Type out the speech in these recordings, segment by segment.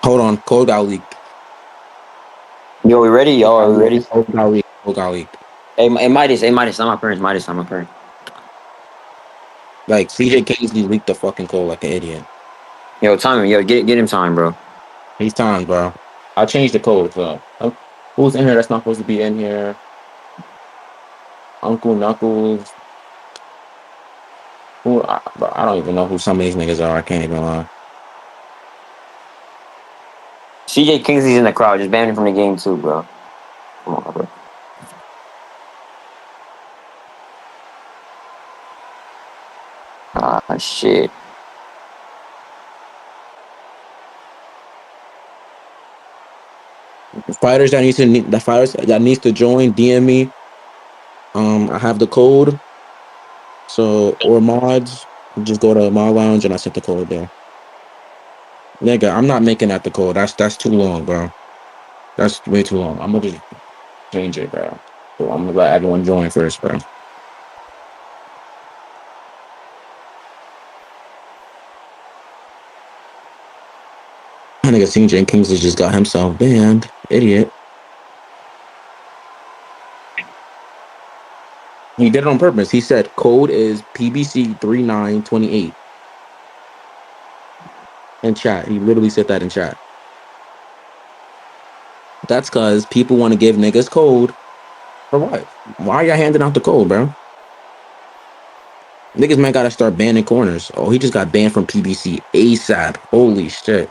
Hold on, code got leaked. Yo, we ready? Yo, are we ready? Code got leaked. Code got leaked. Hey, Midas, not my parents. Midas, not my parents. Like CJ Kingsley leaked the fucking code like an idiot. Yo, time him. Yo, get him time, bro. He's time, bro. I changed the code. So who's in here that's not supposed to be in here? Uncle Knuckles. I don't even know who some of these niggas are. I can't even lie. CJ Kingsley's in the crowd. Just ban him from the game too, bro. Come on, bro. Ah, shit. The fighters that needs to join, DM me. I have the code. So or mods, just go to mod lounge and I sent the code there. Nigga, I'm not making that the code. That's too long, bro. That's way too long. I'm gonna just change it, bro. So I'm gonna let everyone join first, bro. That nigga CJ Kingsley just got himself banned. Idiot. He did it on purpose. He said code is PBC 3928 in chat. He literally said that in chat. That's cause people want to give niggas code for what? Why are y'all handing out the code, bro? Niggas might gotta start banning corners. Oh, he just got banned from PBC ASAP. Holy shit.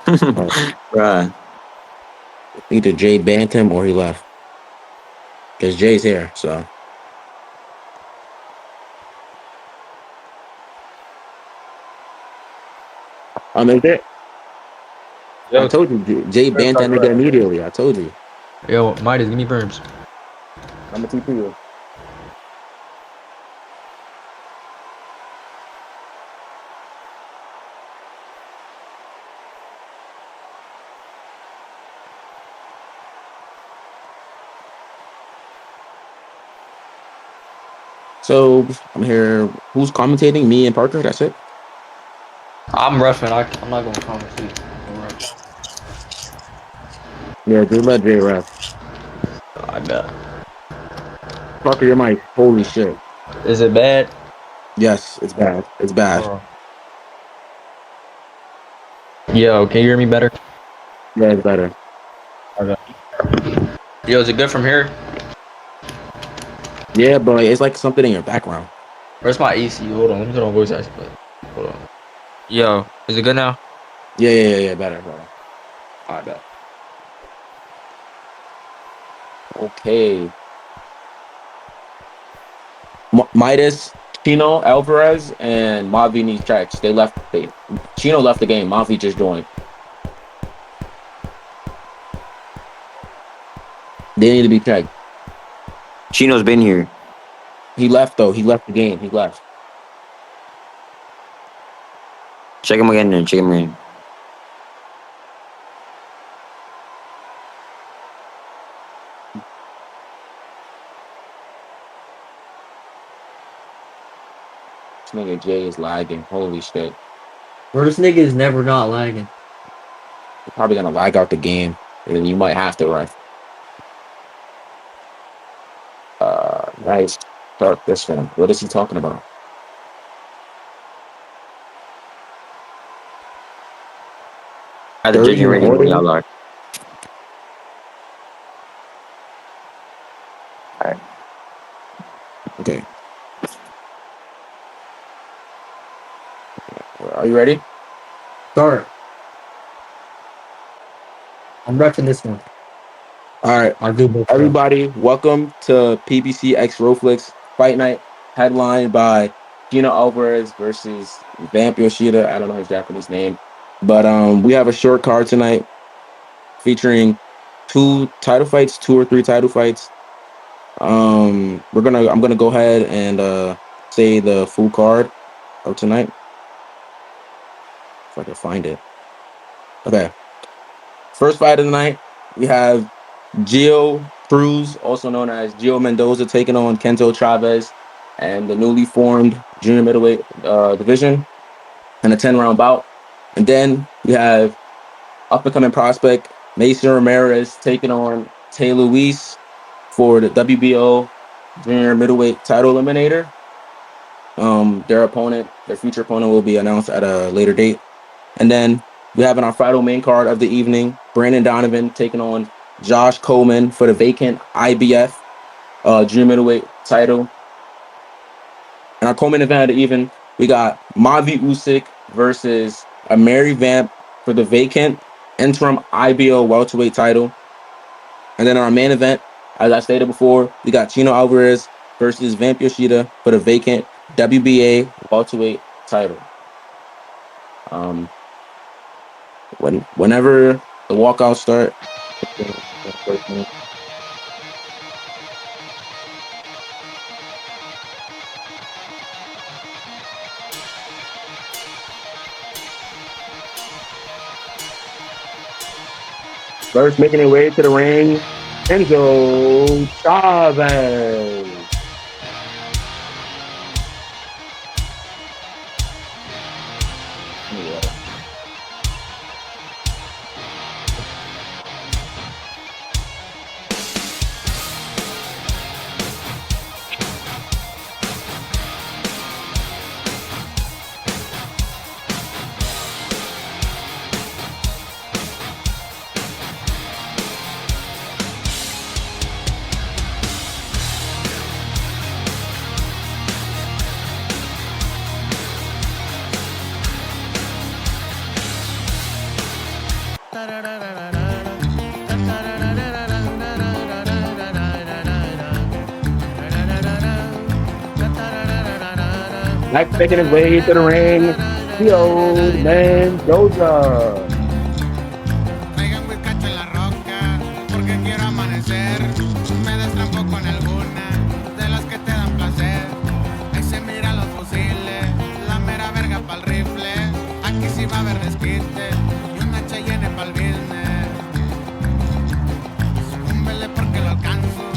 Oh, Bruh. either Jay banned him or he left. Because Jay's here, so. Is it? I Yo, told you, Jay banned that nigga immediately. I told you. yo, Midas, give me perms. I'm gonna TP you. So I'm here. Who's commentating? Me and Parker. That's it. I'm roughing. I'm not gonna comment. Yeah, just let Jay ref. I bet. Parker, your mic. Holy shit. Is it bad? Yes, it's bad. It's bad. Yo, can you hear me better? Yeah, it's better. Okay. Yo, is it good from here? Yeah, but like, it's like something in your background. Where's my AC? Hold on, let me put on voice isolate. Hold on. Yo, is it good now? Yeah. Better, better. I bet. Okay. Midas, Chino, Alvarez, and Mavi need checks. They left. Chino left the game. Mavi just joined. They need to be checked. Chino's been here. He left though. He left the game. He left. Check him again then. Check him again. This nigga Jay is lagging. Holy shit. Bro, this nigga is never not lagging. You're probably gonna lag out the game, and then you might have to ref. Nice. Start this one. What is he talking about? Either 30 judging rating when recording? y'all are. Alright. Okay. Are you ready? Start. I'm repping this one. All right. I'll do both. Everybody, welcome to PBC X Roflix Fight Night, headlined by Gina Alvarez versus Vamp Yoshida. I don't know his Japanese name, but we have a short card tonight featuring two title fights, two or three title fights. I'm gonna go ahead and say the full card of tonight if I can find it. Okay, first fight of the night we have Gio Cruz, also known as Gio Mendoza, taking on Kento Chavez and the newly formed junior middleweight division in a 10-round bout. And then we have up and coming prospect Mason Ramirez taking on Tay Luis for the WBO junior middleweight title eliminator. Their future opponent will be announced at a later date. And then we have in our final main card of the evening, Brandon Donovan taking on Josh Coleman for the vacant IBF junior middleweight title. And our co-main event of the evening, we got Mavi Usyk versus Mary Vamp for the vacant interim IBO welterweight title. And then our main event, as I stated before, we got Chino Alvarez versus Vamp Yoshida for the vacant WBA welterweight title. Whenever the walkouts start. First making their way to the ring, Enzo Chavez. Next making his way to the ring, the old Mendoza. Traigan bizcacho en la roca, porque quiero amanecer. Me destrampo con alguna de las que te dan placer. Ahí se miran los fusiles, la mera verga pa'l rifle. Aquí sí va a haber desquite y una Cheyenne pa'l business. Súmbele porque lo alcanzo,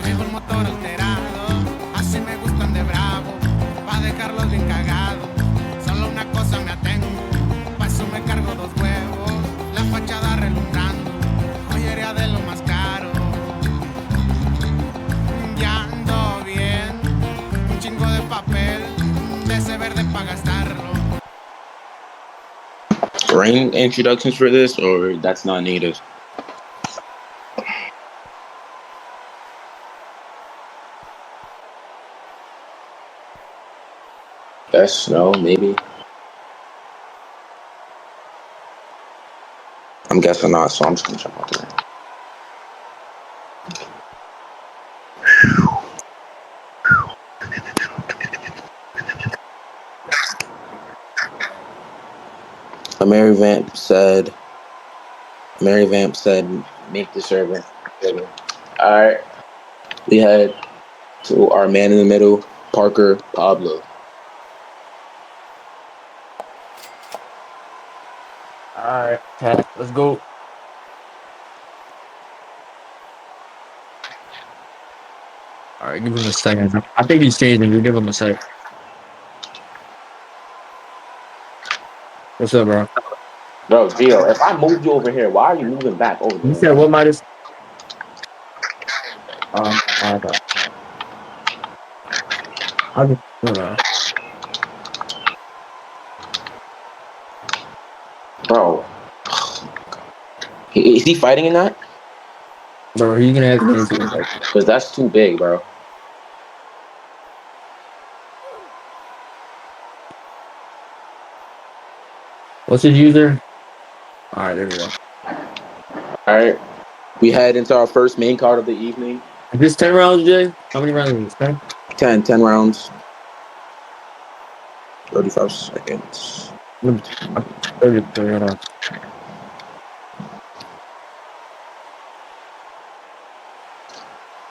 traigo el motor alterado. Así me gustan de bravo, pa' dejarlos bien cagados. Solo una cosa me atengo, pa' eso me cargo 2 huevos. La fachada relumbrando, joyería de lo más caro. Ya ando bien, un chingo de papel, de ese verde pa' gastarlo. Ring introductions for this, or that's not needed? Yes, no, maybe. I'm guessing not, so I'm just gonna jump out there. Mary Vamp said, make the servant. All right. We head to our man in the middle, Parker Pablo. All right, Cat, let's go. All right, give him a second. I think he's changing. You give him a sec. What's up, bro? Bro, Gio, if I moved you over here, why are you moving back over You there? said what, Midas? Okay. I just, Bro, is he fighting in that? bro, you gonna have to answer him. Because that's too big, bro. What's his user? All right, there we go. All right. We head into our first main card of the evening. Is this 10 rounds, Jay? How many rounds is this? 10? 10 rounds. 35 seconds. 33.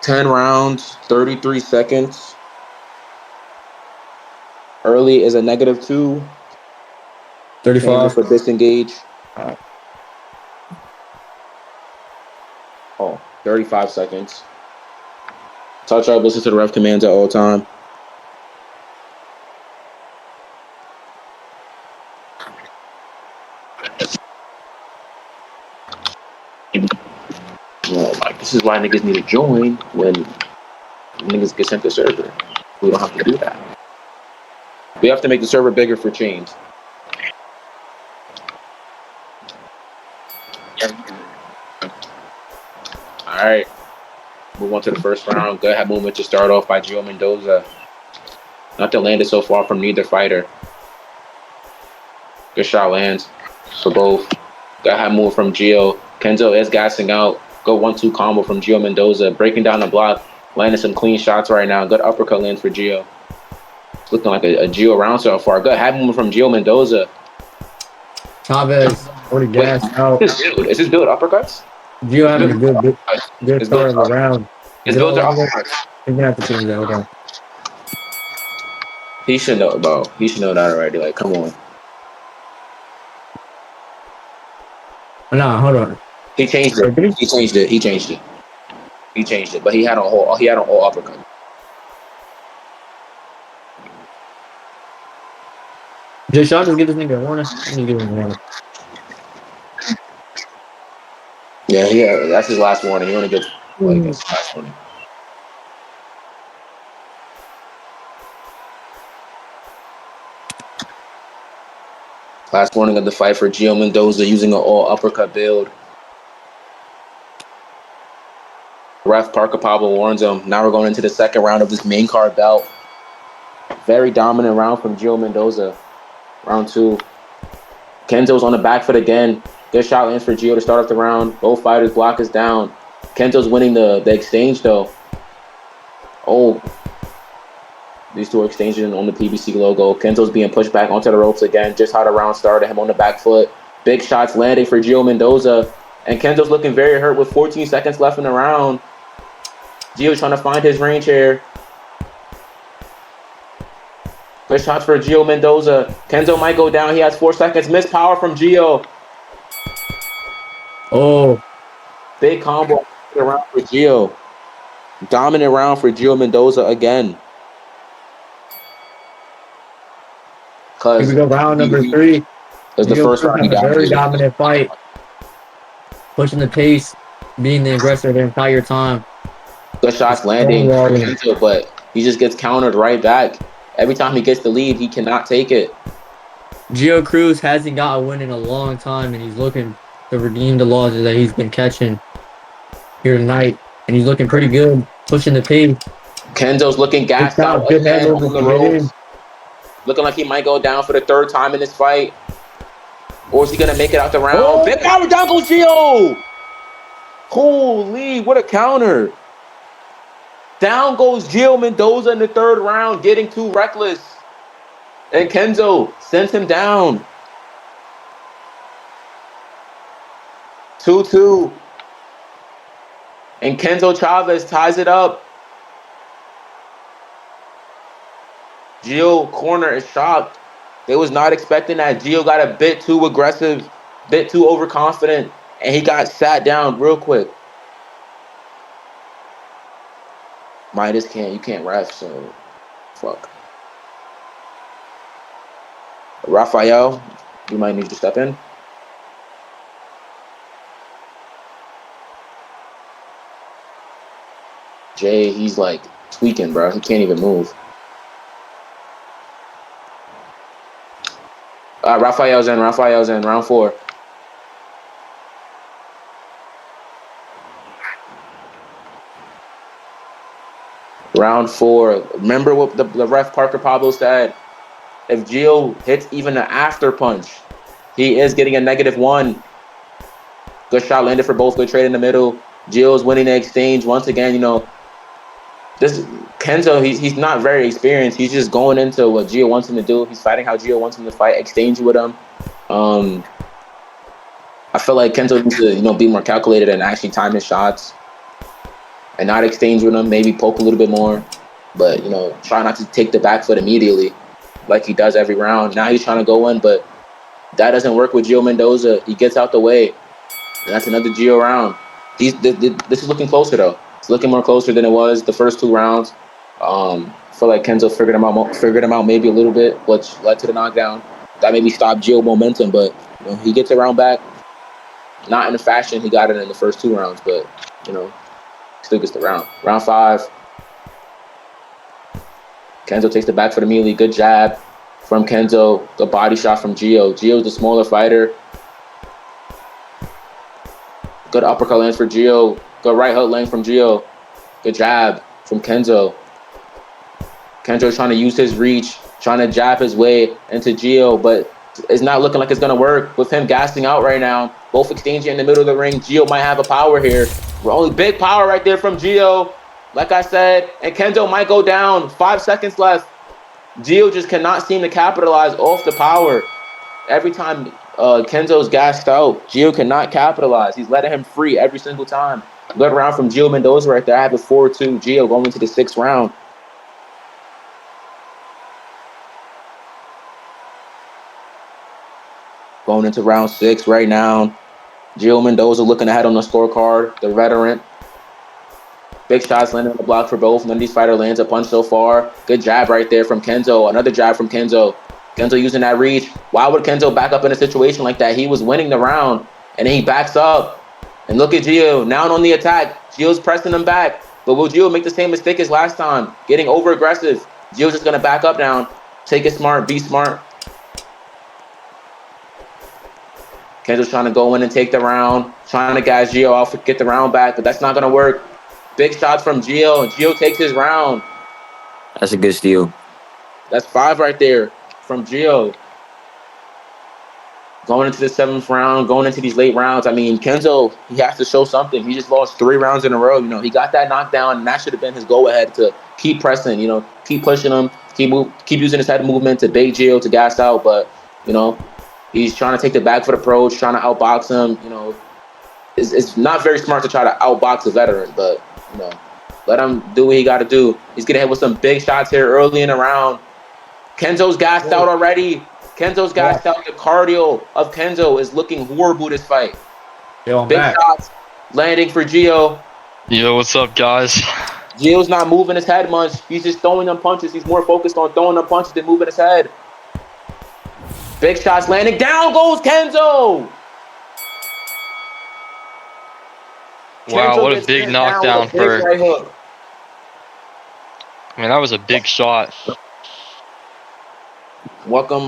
10 rounds, 33 seconds. Early is a -2. 35. For disengage. Oh, 35 seconds. Touch up, listen to the ref commands at all time. Well, like, this is why niggas need to join when niggas get sent the server. We don't have to do that. We have to make the server bigger for change. All right. Move on to the first round. Good movement to start off by Gio Mendoza. Nothing landed so far from neither fighter. Good shot lands for both. Good move from Gio. Kenzo is gassing out. Good 1-2 combo from Gio Mendoza. Breaking down the block. Landing some clean shots right now. Good uppercut land for Gio. It's looking like a Gio round so far. Good movement from Gio Mendoza. Chavez already gassed out. Is this build uppercuts? Gio having a good start of the round. His builds are uppercuts. He's gonna have to change that. Hold on. He should know, bro. He should know that already. Like, come on. Nah, hold on. He changed it. He changed it. He changed it. He changed it. But he had a whole uppercut. Just shot, just give this nigga a warning. I need to give him a warning. Yeah, that's his last warning. He only gets like his last warning. Last warning of the fight for Gio Mendoza using an all uppercut build. Ref Parker Pablo warns him. Now we're going into the second round of this main card bout. Very dominant round from Gio Mendoza. Round 2. Kenzo's on the back foot again. Good shot lands for Gio to start off the round. Both fighters block us down. Kenzo's winning the exchange though. Oh. These two are exchanging on the PBC logo. Kenzo's being pushed back onto the ropes again. Just how the round started. Him on the back foot. Big shots landing for Gio Mendoza. And Kenzo's looking very hurt with 14 seconds left in the round. Gio's trying to find his range here. Good shots for Gio Mendoza. Kenzo might go down. He has 4 seconds. Missed power from Gio. Oh. Big combo around for Gio. Dominant round for Gio Mendoza again. Here we go, round number 3. It's the first round. He got a very dominant fight. Pushing the pace, being the aggressor the entire time. Good shots landing, but he just gets countered right back. Every time he gets the lead, he cannot take it. Gio Cruz hasn't got a win in a long time, and he's looking to redeem the losses that he's been catching here tonight. And he's looking pretty good, pushing the pace. Kenzo's looking gassed out good again on the ropes. Looking like he might go down for the 3rd time in this fight. Or is he going to make it out the round? Oh. Big power, down goes Gio! Holy, what a counter. Down goes Gio Mendoza in the 3rd round, getting too reckless. And Kenzo sends him down. 2-2. And Kenzo Chavez ties it up. Gio corner is shocked. They was not expecting that. Gio got a bit too aggressive, bit too overconfident, and he got sat down real quick. Midas you can't ref, so fuck. Rafael, you might need to step in. Jay, he's like tweaking, bro. He can't even move. Rafael's in, round 4. Round 4. Remember what the ref Parker Pablo said? If Gio hits even an after punch, he is getting a -1. Good shot landed for both. Good trade in the middle. Gio's winning the exchange once again. You know, this Kenzo, he's not very experienced. He's just going into what Gio wants him to do. He's fighting how Gio wants him to fight. Exchange with him. I feel like Kenzo needs to be more calculated and actually time his shots, and not exchange with him. Maybe poke a little bit more, but try not to take the back foot immediately, like he does every round. Now he's trying to go in, but that doesn't work with Gio Mendoza. He gets out the way, and that's another Gio round. This is looking closer though. It's looking more closer than it was the first 2 rounds. I feel like Kenzo figured him out maybe a little bit, which led to the knockdown. That maybe stopped Gio momentum, but he gets a round back. Not in the fashion he got it in the first 2 rounds, but still gets the round. Round 5. Kenzo takes the back for the melee. Good jab from Kenzo. The body shot from Gio. Gio's the smaller fighter. Good uppercut lands for Gio. Good right hook length from Gio. Good jab from Kenzo. Kenzo's trying to use his reach, trying to jab his way into Gio, but it's not looking like it's going to work with him gassing out right now. Both exchanging in the middle of the ring. Gio might have a power here. Only big power right there from Gio. Like I said, and Kenzo might go down. 5 seconds left. Gio just cannot seem to capitalize off the power. Every time Kenzo's gassed out, Gio cannot capitalize. He's letting him free every single time. Good round from Gio Mendoza right there. I have a 4-2. Gio going into the 6th round. Going into round 6 right now. Gio Mendoza looking ahead on the scorecard. The veteran. Big shots landing on the block for both. None of these fighters lands a punch so far. Good jab right there from Kenzo. Another jab from Kenzo. Kenzo using that reach. Why would Kenzo back up in a situation like that? He was winning the round, and then he backs up. And look at Gio. Now on the attack. Gio's pressing him back. But will Gio make the same mistake as last time? Getting over-aggressive. Gio's just going to back up now. Take it smart. Be smart. Kenzo's trying to go in and take the round. Trying to gas Gio off, get the round back, but that's not going to work. Big shots from Gio, and Gio takes his round. That's a good steal. That's 5 right there from Gio. Going into the 7th round, going into these late rounds. I mean, Kenzo, he has to show something. He just lost 3 rounds in a row. He got that knockdown, and that should have been his go-ahead to keep pressing, keep pushing him, keep using his head movement to bait Gio to gas out. But, he's trying to take the back foot approach, trying to outbox him. It's not very smart to try to outbox a veteran, but, let him do what he got to do. He's getting hit with some big shots here early in the round. Kenzo's gassed out already. Kenzo's gassed out. The cardio of Kenzo is looking horrible this fight. Yo, I'm big back. shots landing for Gio. Yo, what's up, guys? Gio's not moving his head much. He's just throwing them punches. He's more focused on throwing them punches than moving his head. Big shots landing. Down goes Kenzo. Wow, Kenzo what a gets big sent knockdown down with a big right hook. I mean, that was a big shot. Welcome,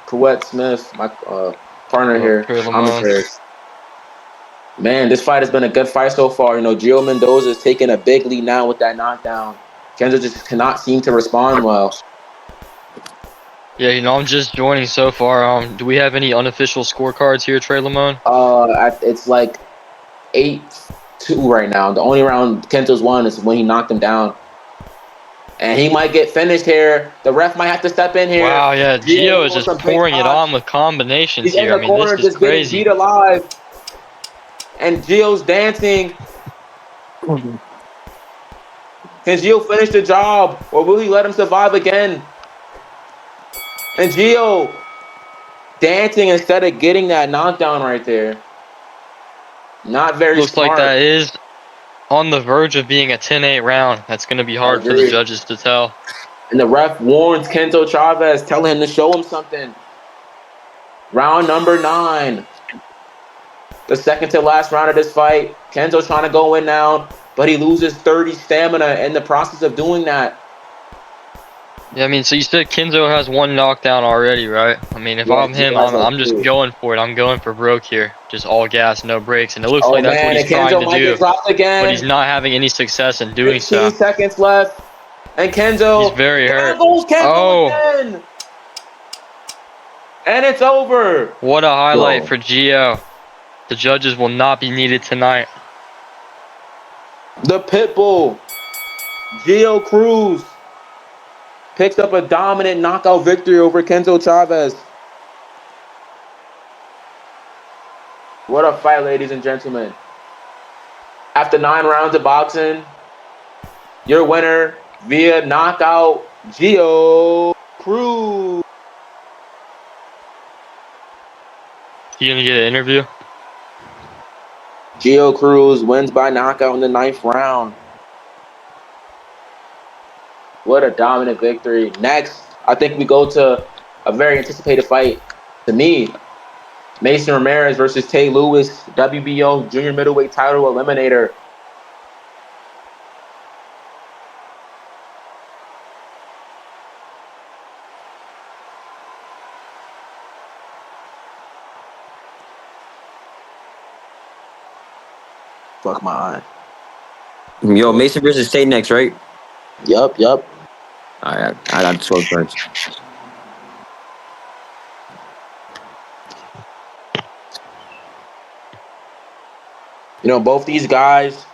Kawet Smith, my partner here. Commentators. Man, this fight has been a good fight so far. Gio Mendoza is taking a big lead now with that knockdown. Kenzo just cannot seem to respond well. Yeah, I'm just joining so far. Do we have any unofficial scorecards here, Trey Lamone? It's like 8-2 right now. The only round Kenzo's won is when he knocked him down. And he might get finished here. The ref might have to step in here. Wow, yeah, Gio is just pouring it on with combinations He's here. in the corner, this is just crazy. getting beat alive. And Gio's dancing. Can Gio finish the job, or will he let him survive again? And Gio dancing instead of getting that knockdown right there. Not very Looks smart. like that is on the verge of being a 10-8 round. That's going to be hard for the judges to tell. And the ref warns Kenzo Chavez, telling him to show him something. Round number 9. The second to last round of this fight. Kenzo's trying to go in now, but he loses 30 stamina in the process of doing that. Yeah, I mean, so you said Kenzo has 1 knockdown already, right? I mean, if I'm him, I'm just going for it. I'm going for broke here. Just all gas, no brakes. And it looks like that's what he's trying to do. But he's not having any success in doing so. 15 seconds left. And Kenzo. He's very hurt. Goes Kenzo again. And it's over. What a highlight for Gio. The judges will not be needed tonight. The Pitbull, Gio Cruz, picks up a dominant knockout victory over Kenzo Chavez. What a fight, ladies and gentlemen. After 9 rounds of boxing, your winner via knockout, Gio Cruz. You gonna get an interview? Gio Cruz wins by knockout in the 9th round. What a dominant victory. Next, I think we go to a very anticipated fight. To me, Mason Ramirez versus Tay Lewis, WBO junior middleweight title eliminator. Fuck my eye. Yo, Mason versus Tate next, right? Yup. All right, I got 12 first. Both these guys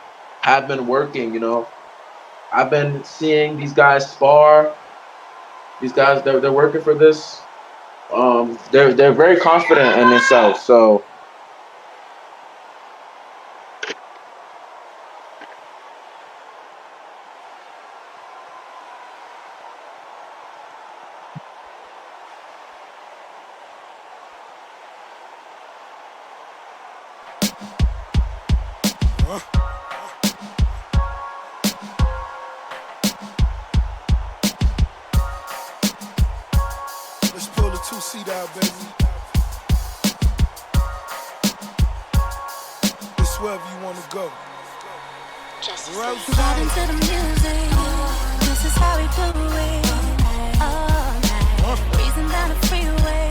have been working, I've been seeing these guys spar. These guys, they're working for this. They're very confident in themselves. So Let's pull the 2-seat out, baby. It's wherever you want to go. Vibe into the music. This is how we do it. All night. Breezing down the freeway.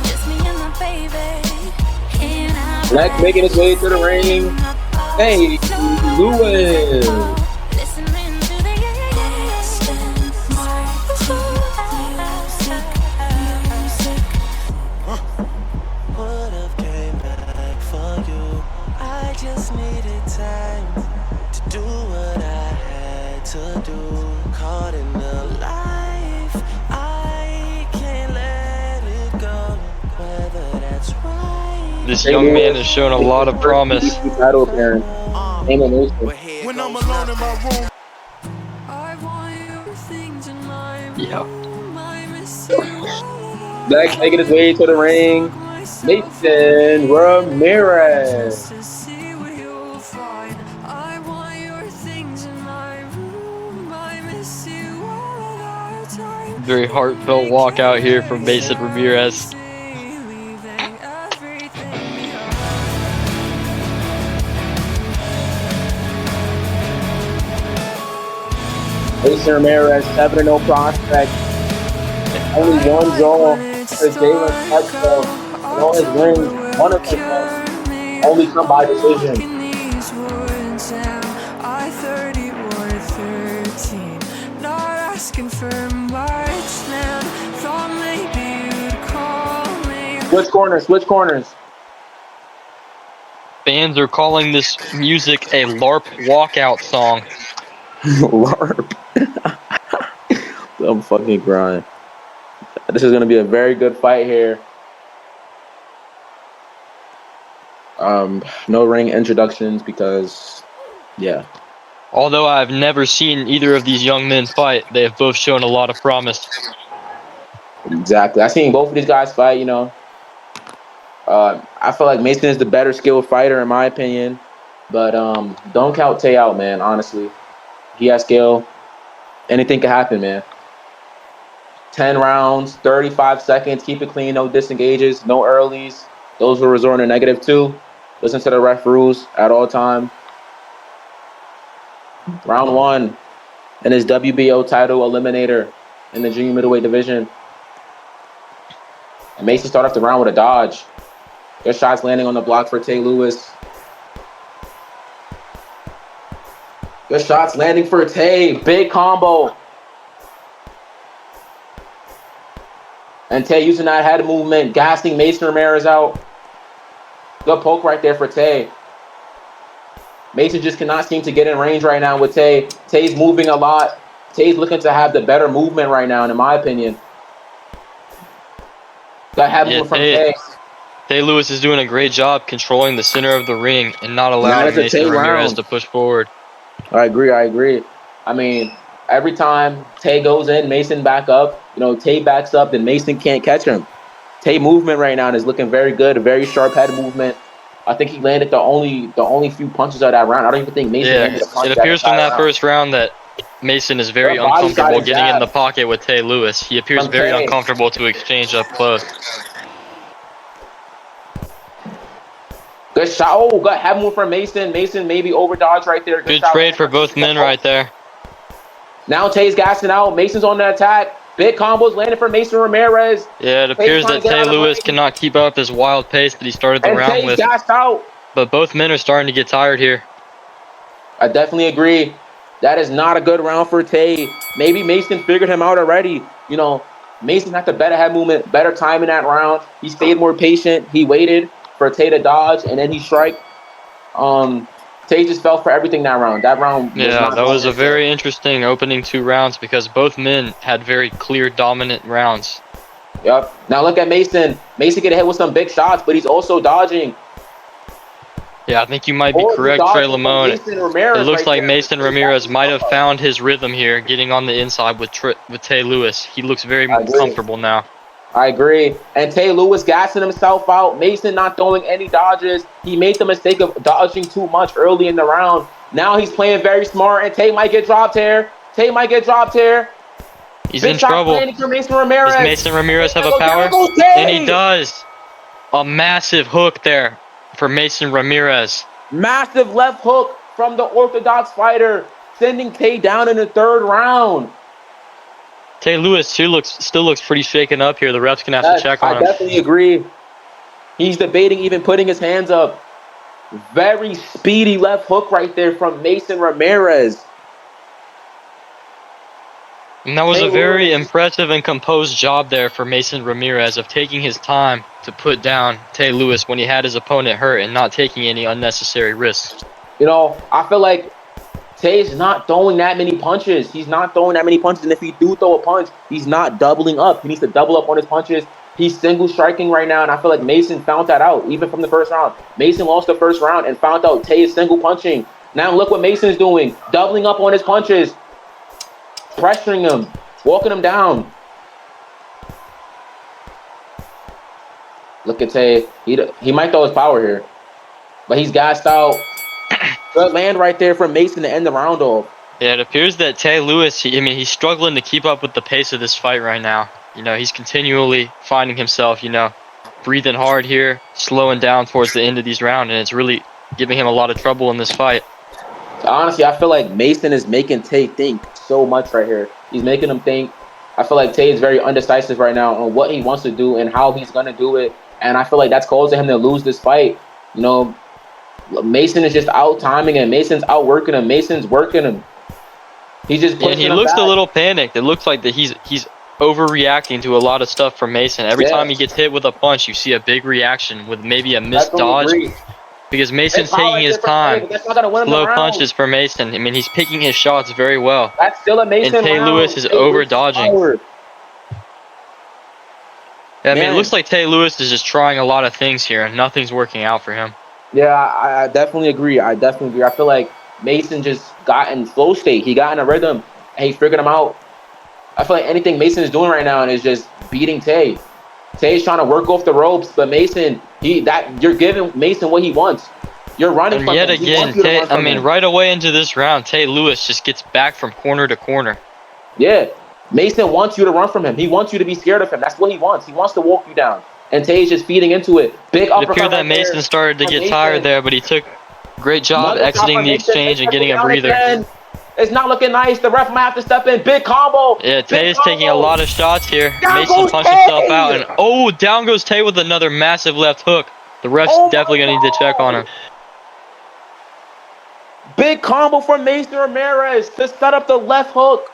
Just me and my baby. Black making his way to the ring. Hey, Lewis. Listening to the Would've came back for you. I just needed time to do what I had to do. Caught in the life, I can't let it go. Whether that's right. This young man has shown a lot of promise. Title appearance. Name of Mason. When I'm alone in my room. Yeah. Black making his way to the ring. Mason Ramirez. Very heartfelt walkout here from Mason Ramirez. Mason Ramirez, 7-0 prospect. Only one draw for Jalen Texas. And all his wins, one of his wins, only come by decision. Switch corners. Fans are calling this music a LARP walkout song. LARP. I'm fucking crying. This is going to be a very good fight here. No ring introductions because, yeah. Although I've never seen either of these young men fight, they have both shown a lot of promise. Exactly. I've seen both of these guys fight, I feel like Mason is the better skilled fighter in my opinion. But don't count Tay out, man, honestly. He has skill. Anything can happen, man. 10 rounds, 35 seconds, keep it clean, no disengages, no earlies. Those will resort in -2. Listen to the ref rules at all time. Round 1 and his WBO title eliminator in the junior middleweight division. And Mason started off the round with a dodge. Good shots landing on the block for Tay Lewis. Good shots landing for Tay. Big combo. And Tay using that head movement, gassing Mason Ramirez out. Good poke right there for Tay. Mason just cannot seem to get in range right now with Tay. Tay's moving a lot. Tay's looking to have the better movement right now, in my opinion. That head movement from Tay. Tay Lewis is doing a great job controlling the center of the ring and not allowing Mason Ramirez to push forward. I agree. I mean, every time Tay goes in, Mason back up. Tay backs up, then Mason can't catch him. Tay movement right now is looking very good. A very sharp head movement. I think he landed the only few punches of that round. I don't even think Mason landed a punch. It appears from that first round that Mason is very uncomfortable getting in the pocket with Tay Lewis. He appears very uncomfortable to exchange up close. Good shot. Oh, good head move from Mason. Mason maybe overdodged right there. Good trade for both men right there. Now Tay's gassing out. Mason's on the attack. Big combos landing for Mason Ramirez. Yeah, it appears that Tay Lewis cannot keep up his wild pace that he started the round with. Gassed out. But both men are starting to get tired here. I definitely agree. That is not a good round for Tay. Maybe Mason figured him out already. You know, Mason had the better head movement, better time in that round. He stayed more patient. He waited for Tay to dodge, and then he strike. Tay just fell for everything that round. That round was a very interesting opening 2 rounds because both men had very clear dominant rounds. Yep. Now look at Mason. Mason get hit with some big shots, but he's also dodging. Yeah, I think you might be correct, Trey Lamone. It looks like Mason Ramirez might have found his rhythm here, getting on the inside with Tay Lewis. He looks very comfortable now. I agree. And Tay Lewis gassing himself out. Mason not throwing any dodges. He made the mistake of dodging too much early in the round. Now he's playing very smart, and Tay might get dropped here. Tay might get dropped here. He's in trouble. Mason Ramirez. Does Mason Ramirez have a power? And he does. A massive hook there for Mason Ramirez. Massive left hook from the orthodox fighter, sending Tay down in the 3rd round. Tay Lewis still looks pretty shaken up here. The ref's gonna have to check on him. I definitely agree. He's debating even putting his hands up. Very speedy left hook right there from Mason Ramirez. And that was a very impressive and composed job there for Mason Ramirez of taking his time to put down Tay Lewis when he had his opponent hurt and not taking any unnecessary risks. You know, I feel like Tay's not throwing that many punches. He's not throwing that many punches. And if he do throw a punch, he's not doubling up. He needs to double up on his punches. He's single striking right now, and I feel like Mason found that out, even from the first round. Mason lost the first round and found out Tay is single punching. Now look what Mason's doing. Doubling up on his punches. Pressuring him. Walking him down. Look at Tay. He might throw his power here. But he's gassed out. Good land right there from Mason to end the round off. Yeah, it appears that Tay Lewis, he's struggling to keep up with the pace of this fight right now. You know, he's continually finding himself, breathing hard here, slowing down towards the end of these rounds, and it's really giving him a lot of trouble in this fight. Honestly, I feel like Mason is making Tay think so much right here. He's making him think. I feel like Tay is very undecisive right now on what he wants to do and how he's going to do it. And I feel like that's causing him to lose this fight. You know, Mason is just out-timing him. Mason's outworking him. Mason's working him. He's just pushing him he looks back. a little panicked. It looks like that he's overreacting to a lot of stuff from Mason. Every time he gets hit with a punch, you see a big reaction with maybe a missed dodge. Because Mason's taking his time. Slow punches for Mason. I mean, he's picking his shots very well. That's still a Mason And Tay round. Lewis is over-dodging. Yeah, I mean, it looks like Tay Lewis is just trying a lot of things here, and nothing's working out for him. Yeah, I definitely agree. I feel like Mason just got in flow state. He got in a rhythm, and he figured him out. I feel like anything Mason is doing right now is just beating Tay. Tay's trying to work off the ropes, but Mason, you're giving Mason what he wants. You're running from him. And yet again, right away into this round, Tay Lewis just gets back from corner to corner. Yeah, Mason wants you to run from him. He wants you to be scared of him. That's what he wants. He wants to walk you down. And Tay's just feeding into it. Big uppercut. It appeared that Mason started to get tired there, but he took a great job exiting the exchange and getting a breather. It's not looking nice. The ref might have to step in. Big combo. Yeah, Tay is taking a lot of shots here. Mason punched himself out. And down goes Tay with another massive left hook. The ref's definitely going to need to check on him. Big combo from Mason Ramirez to set up the left hook.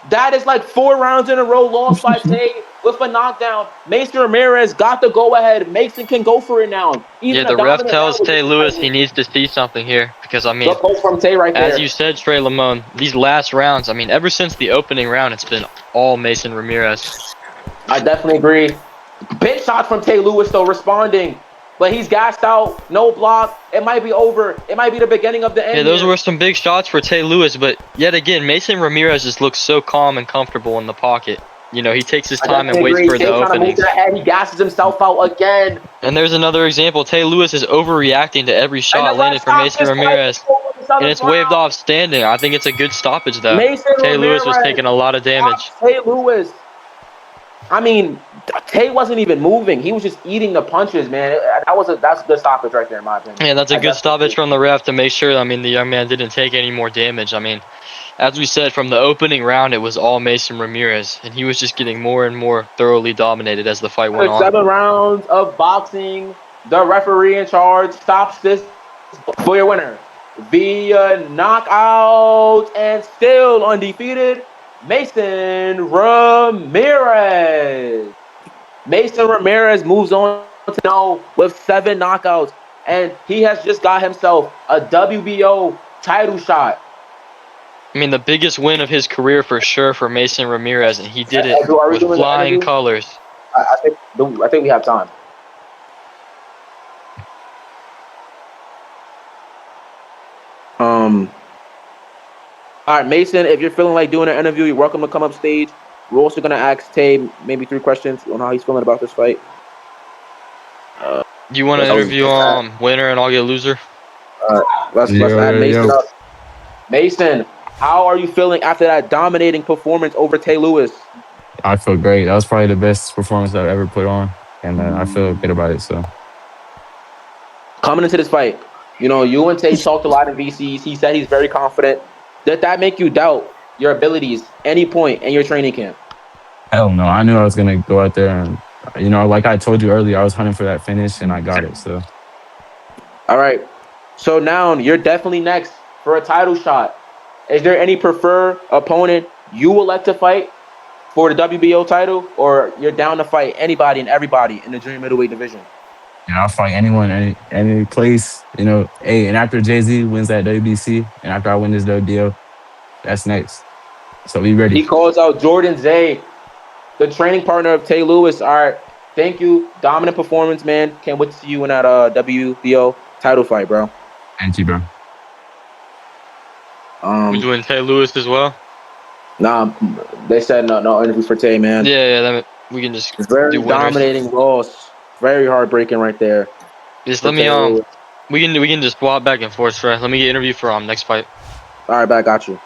That is like 4 rounds in a row lost by Tay with a knockdown. Mason Ramirez got the go-ahead. Mason can go for it now. Yeah, the ref tells Tay Lewis he needs to see something here. Because, I mean, look hope from Tay right there. As you said, Trey Lamone, these last rounds, I mean, ever since the opening round, it's been all Mason Ramirez. I definitely agree. Big shot from Tay Lewis, though, responding. But he's gassed out. No block. It might be over. It might be the beginning of the end. Yeah, those were some big shots for Tay Lewis. But yet again, Mason Ramirez just looks so calm and comfortable in the pocket. he takes his I time and definitely waits agree. for Tay the trying to move openings. to the head. He gasses himself out again. And there's another example. Tay Lewis is overreacting to every And shot the landed ref from stopped Mason this fight. Ramirez, This and other it's waved round. off standing. I think it's a good stoppage, though. Mason Tay Lewis was Ramirez taking a lot of damage. stopped Tay Lewis. I mean, Tay wasn't even moving. He was just eating the punches, man. That's a good stoppage right there, in my opinion. Yeah, that's a I good definitely stoppage agree. from the ref to make sure, the young man didn't take any more damage. As we said, from the opening round, it was all Mason Ramirez, and he was just getting more and more thoroughly dominated as the fight went After on. 7 rounds of boxing, the referee in charge stops this for your winner via knockout and still undefeated, Mason Ramirez. Mason Ramirez moves on to now with 7 knockouts, and he has just got himself a WBO title shot. The biggest win of his career for sure for Mason Ramirez, and he did it Are we with doing the flying interview? colors. I think we have time. All right, Mason, if you're feeling like doing an interview, you're welcome to come up stage. We're also gonna ask Tay maybe 3 questions on how he's feeling about this fight. Do you want to interview winner and I'll get loser? Let's add Mason up. Mason, how are you feeling after that dominating performance over Tay Lewis? I feel great. That was probably the best performance I've ever put on, and I feel good about it. So Coming into this fight, you and Tay talked a lot in VCs. He said he's very confident. Did that make you doubt your abilities any point in your training camp? hell no, I knew I was gonna go out there and like I told you earlier, I was hunting for that finish and I got it. So All right. So now you're definitely next for a title shot. Is there any preferred opponent you would like to fight for the WBO title, or you're down to fight anybody and everybody in the junior middleweight division? I'll fight anyone, any place. Hey, and after Jay-Z wins that WBC, and after I win this WBO, that's next. So be ready. He calls out Jordan Zay, the training partner of Tay Lewis. All right. Thank you. Dominant performance, man. Can't wait to see you in that WBO title fight, bro. Thank you, bro. We doing Tay Lewis as well? Nah, they said no interview for Tay, man. Yeah. We can just Very do winners. dominating loss. Very heartbreaking right there. Just let me we can just swap back and forth, right? Let me get interview for next fight. All right, I got you.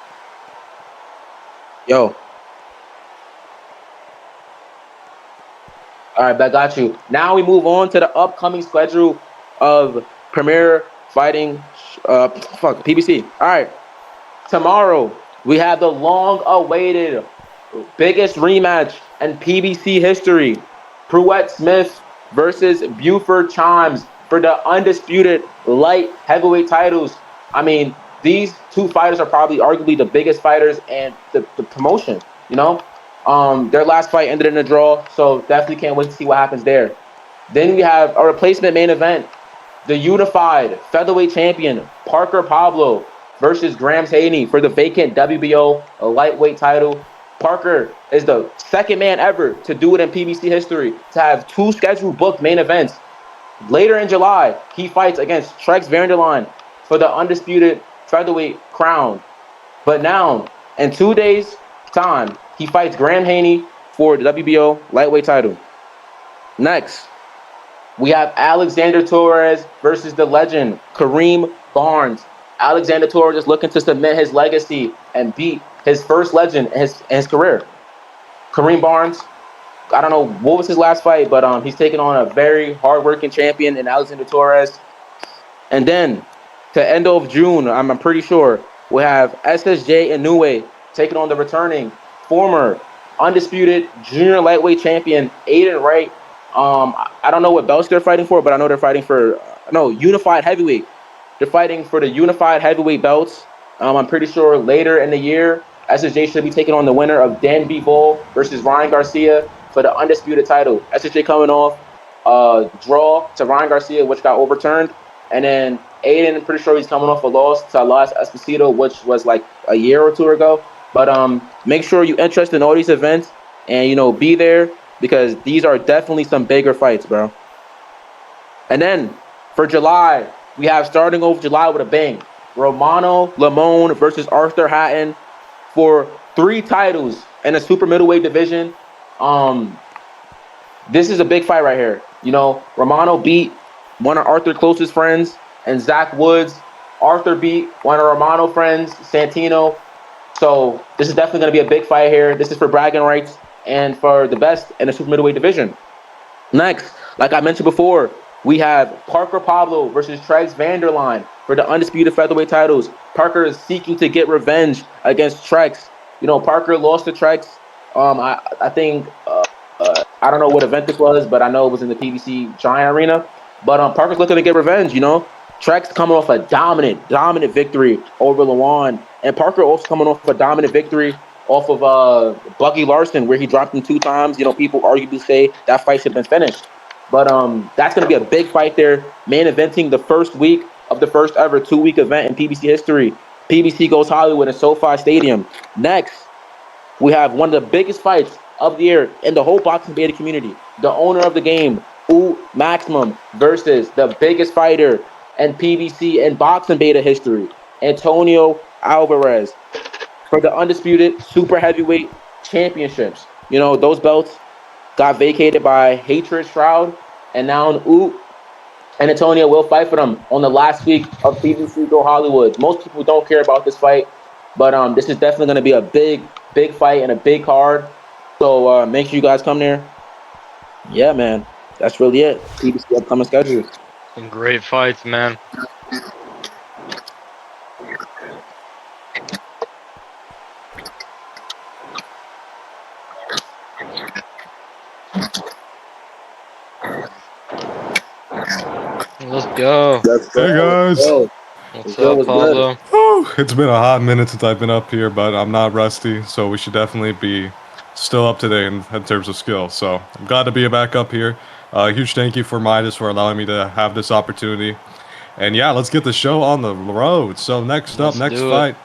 Yo. All right, I got you. Now we move on to the upcoming schedule of Premier Fighting, PBC. All right. Tomorrow, we have the long-awaited biggest rematch in PBC history. Pruitt Smith versus Buford Chimes for the undisputed light heavyweight titles. These 2 fighters are probably arguably the biggest fighters in the promotion, Their last fight ended in a draw, so definitely can't wait to see what happens there. Then we have a replacement main event, the unified featherweight champion Parker Pablo versus Grams Haney for the vacant WBO lightweight title. Parker is the second man ever to do it in PBC history to have 2 scheduled booked main events. Later in July, he fights against Trex Vanderline for the undisputed featherweight crown. But now, in 2 days' time, he fights Graham Haney for the WBO lightweight title. Next, we have Alexander Torres versus the legend Kareem Barnes. Alexander Torres is looking to cement his legacy and beat his first legend in his career. Kareem Barnes, I don't know what was his last fight, but he's taking on a very hardworking champion in Alexander Torres. And then, to end of June, I'm pretty sure, we'll have SSJ Inoue taking on the returning former undisputed junior lightweight champion Aiden Wright. I don't know what belts they're fighting for, but I know they're fighting for unified heavyweight. They're fighting for the unified heavyweight belts. I'm pretty sure later in the year, SSJ should be taking on the winner of Dan B. Bull versus Ryan Garcia for the undisputed title. SSJ coming off a draw to Ryan Garcia, which got overturned. And then Aiden, I'm pretty sure he's coming off a loss to Elias Esposito, which was like a year or 2 ago. But make sure you're interested in all these events and, be there because these are definitely some bigger fights, bro. And then for July, we have starting over July with a bang. Romano Lamone versus Arthur Hatton for 3 titles in the super middleweight division. This is a big fight right here. You know, Romano beat one of Arthur's closest friends and Zach Woods. Arthur beat one of Romano friends, Santino. So this is definitely going to be a big fight here. This is for bragging rights and for the best in the super middleweight division. Next, like I mentioned before, we have Parker Pablo versus Tregs Vanderline for the undisputed featherweight titles. Parker is seeking to get revenge against Tregs. You know, Parker lost to Tregs. I think I don't know what event this was, but I know it was in the PBC Giant Arena. But Parker's looking to get revenge. You know, Tregs coming off a dominant victory over Lawan, and Parker also coming off a dominant victory off of Buggy Larson, where he dropped him 2 times. You know, people arguably say that fight should have been finished. But that's going to be a big fight there. Main eventing the first week of the first ever 2-week event in PBC history. PBC goes Hollywood in SoFi Stadium. Next, we have one of the biggest fights of the year in the whole boxing beta community. The owner of the game, Maximum, versus the biggest fighter in PBC and boxing beta history, Antonio Alvarez, for the undisputed super heavyweight championships. You know, those belts got vacated by Hatred Shroud, and now and Antonio will fight for them on the last week of PBC Go Hollywood. Most people don't care about this fight, but this is definitely going to be a big fight and a big card. So make sure you guys come there. Yeah, man, that's really it. PBC upcoming schedule. Some great fights, man. Let's go. Hey guys. What's up, Pablo? It's been a hot minute since I've been up here, but I'm not rusty, so we should definitely be still up to date in terms of skill. So I'm glad to be back up here. Huge thank you for Midas for allowing me to have this opportunity. And yeah, let's get the show on the road. So next fight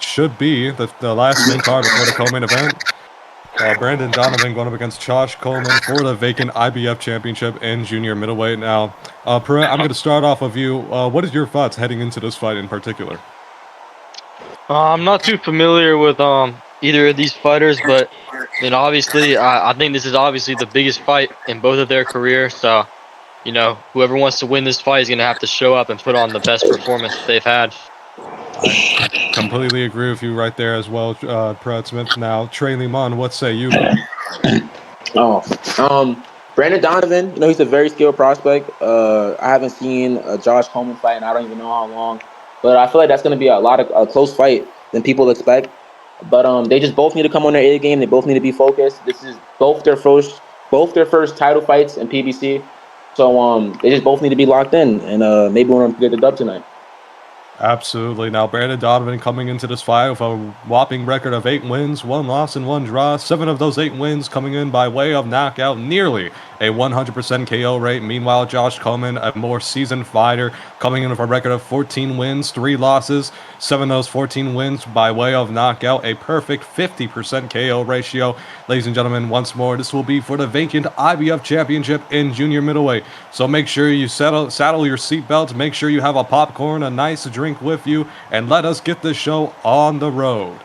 should be the last main card before the co-main event. Brandon Donovan going up against Josh Coleman for the vacant IBF championship in junior middleweight. Now, Perret, I'm going to start off with you. What is your thoughts heading into this fight in particular? I'm not too familiar with either of these fighters, but obviously, I think this is obviously the biggest fight in both of their careers. So, you know, whoever wants to win this fight is going to have to show up and put on the best performance that they've had. I completely agree with you right there as well, Perret Smith. Now, Trey Limon, what say you? Brandon Donovan, you know, he's a very skilled prospect. I haven't seen a Josh Coleman fight, and I don't even know how long. But I feel like that's going to be a close fight than people expect. But they just both need to come on their A game. They both need to be focused. This is both their first title fights in PBC. So they just both need to be locked in, and maybe we're going to get the dub tonight. Absolutely. Now, Brandon Donovan coming into this fight with a whopping record of 8 wins, 1 loss, and 1 draw. 7 of those 8 wins coming in by way of knockout, nearly a 100% KO rate. Meanwhile, Josh Coleman, a more seasoned fighter, coming in with a record of 14 wins, 3 losses. 7 of those 14 wins by way of knockout, a perfect 50% KO ratio. Ladies and gentlemen, once more, this will be for the vacant IBF championship in junior middleweight. So make sure you saddle your seatbelts, make sure you have a popcorn, a nice drink with you, and let us get this show on the road.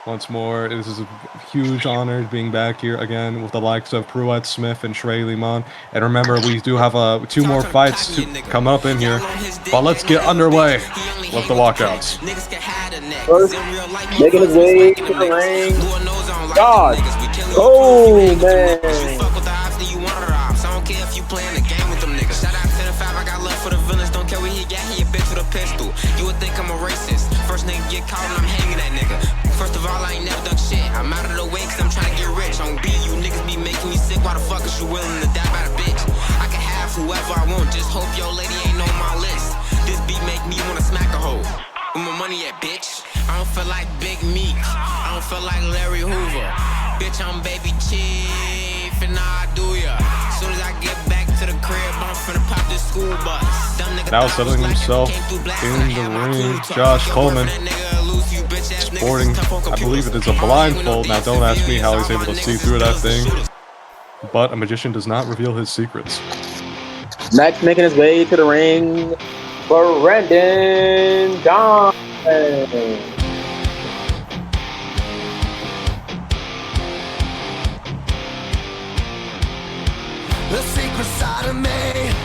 Once more, this is a huge honor being back here again with the likes of Pruitt Smith and Trey Limon. And remember, we do have 2 more fights to come up in here. But let's get underway with the walkouts. First, making his way to the ring, God. Oh, man. Pistol. You would think I'm a racist. First nigga get caught and I'm hanging that nigga. First of all, I ain't never done shit. I'm out of the way cause I'm trying to get rich. On B, you niggas be making me sick. Why the fuck is you willing to die by the bitch? I can have whoever I want. Just hope your lady ain't on my list. This beat make me wanna smack a hoe. Where my money at, bitch? I don't feel like Big Meek. I don't feel like Larry Hoover. Bitch, I'm Baby Chief and I do ya. Soon as I get back to the crib, I'm finna pop this school bus. Now settling himself in the ring, Josh Coleman, sporting, I believe it is a blindfold. Now don't ask me how he's able to see through that thing, but a magician does not reveal his secrets. Next, making his way to the ring, Brandon Donovan. The secret side of me,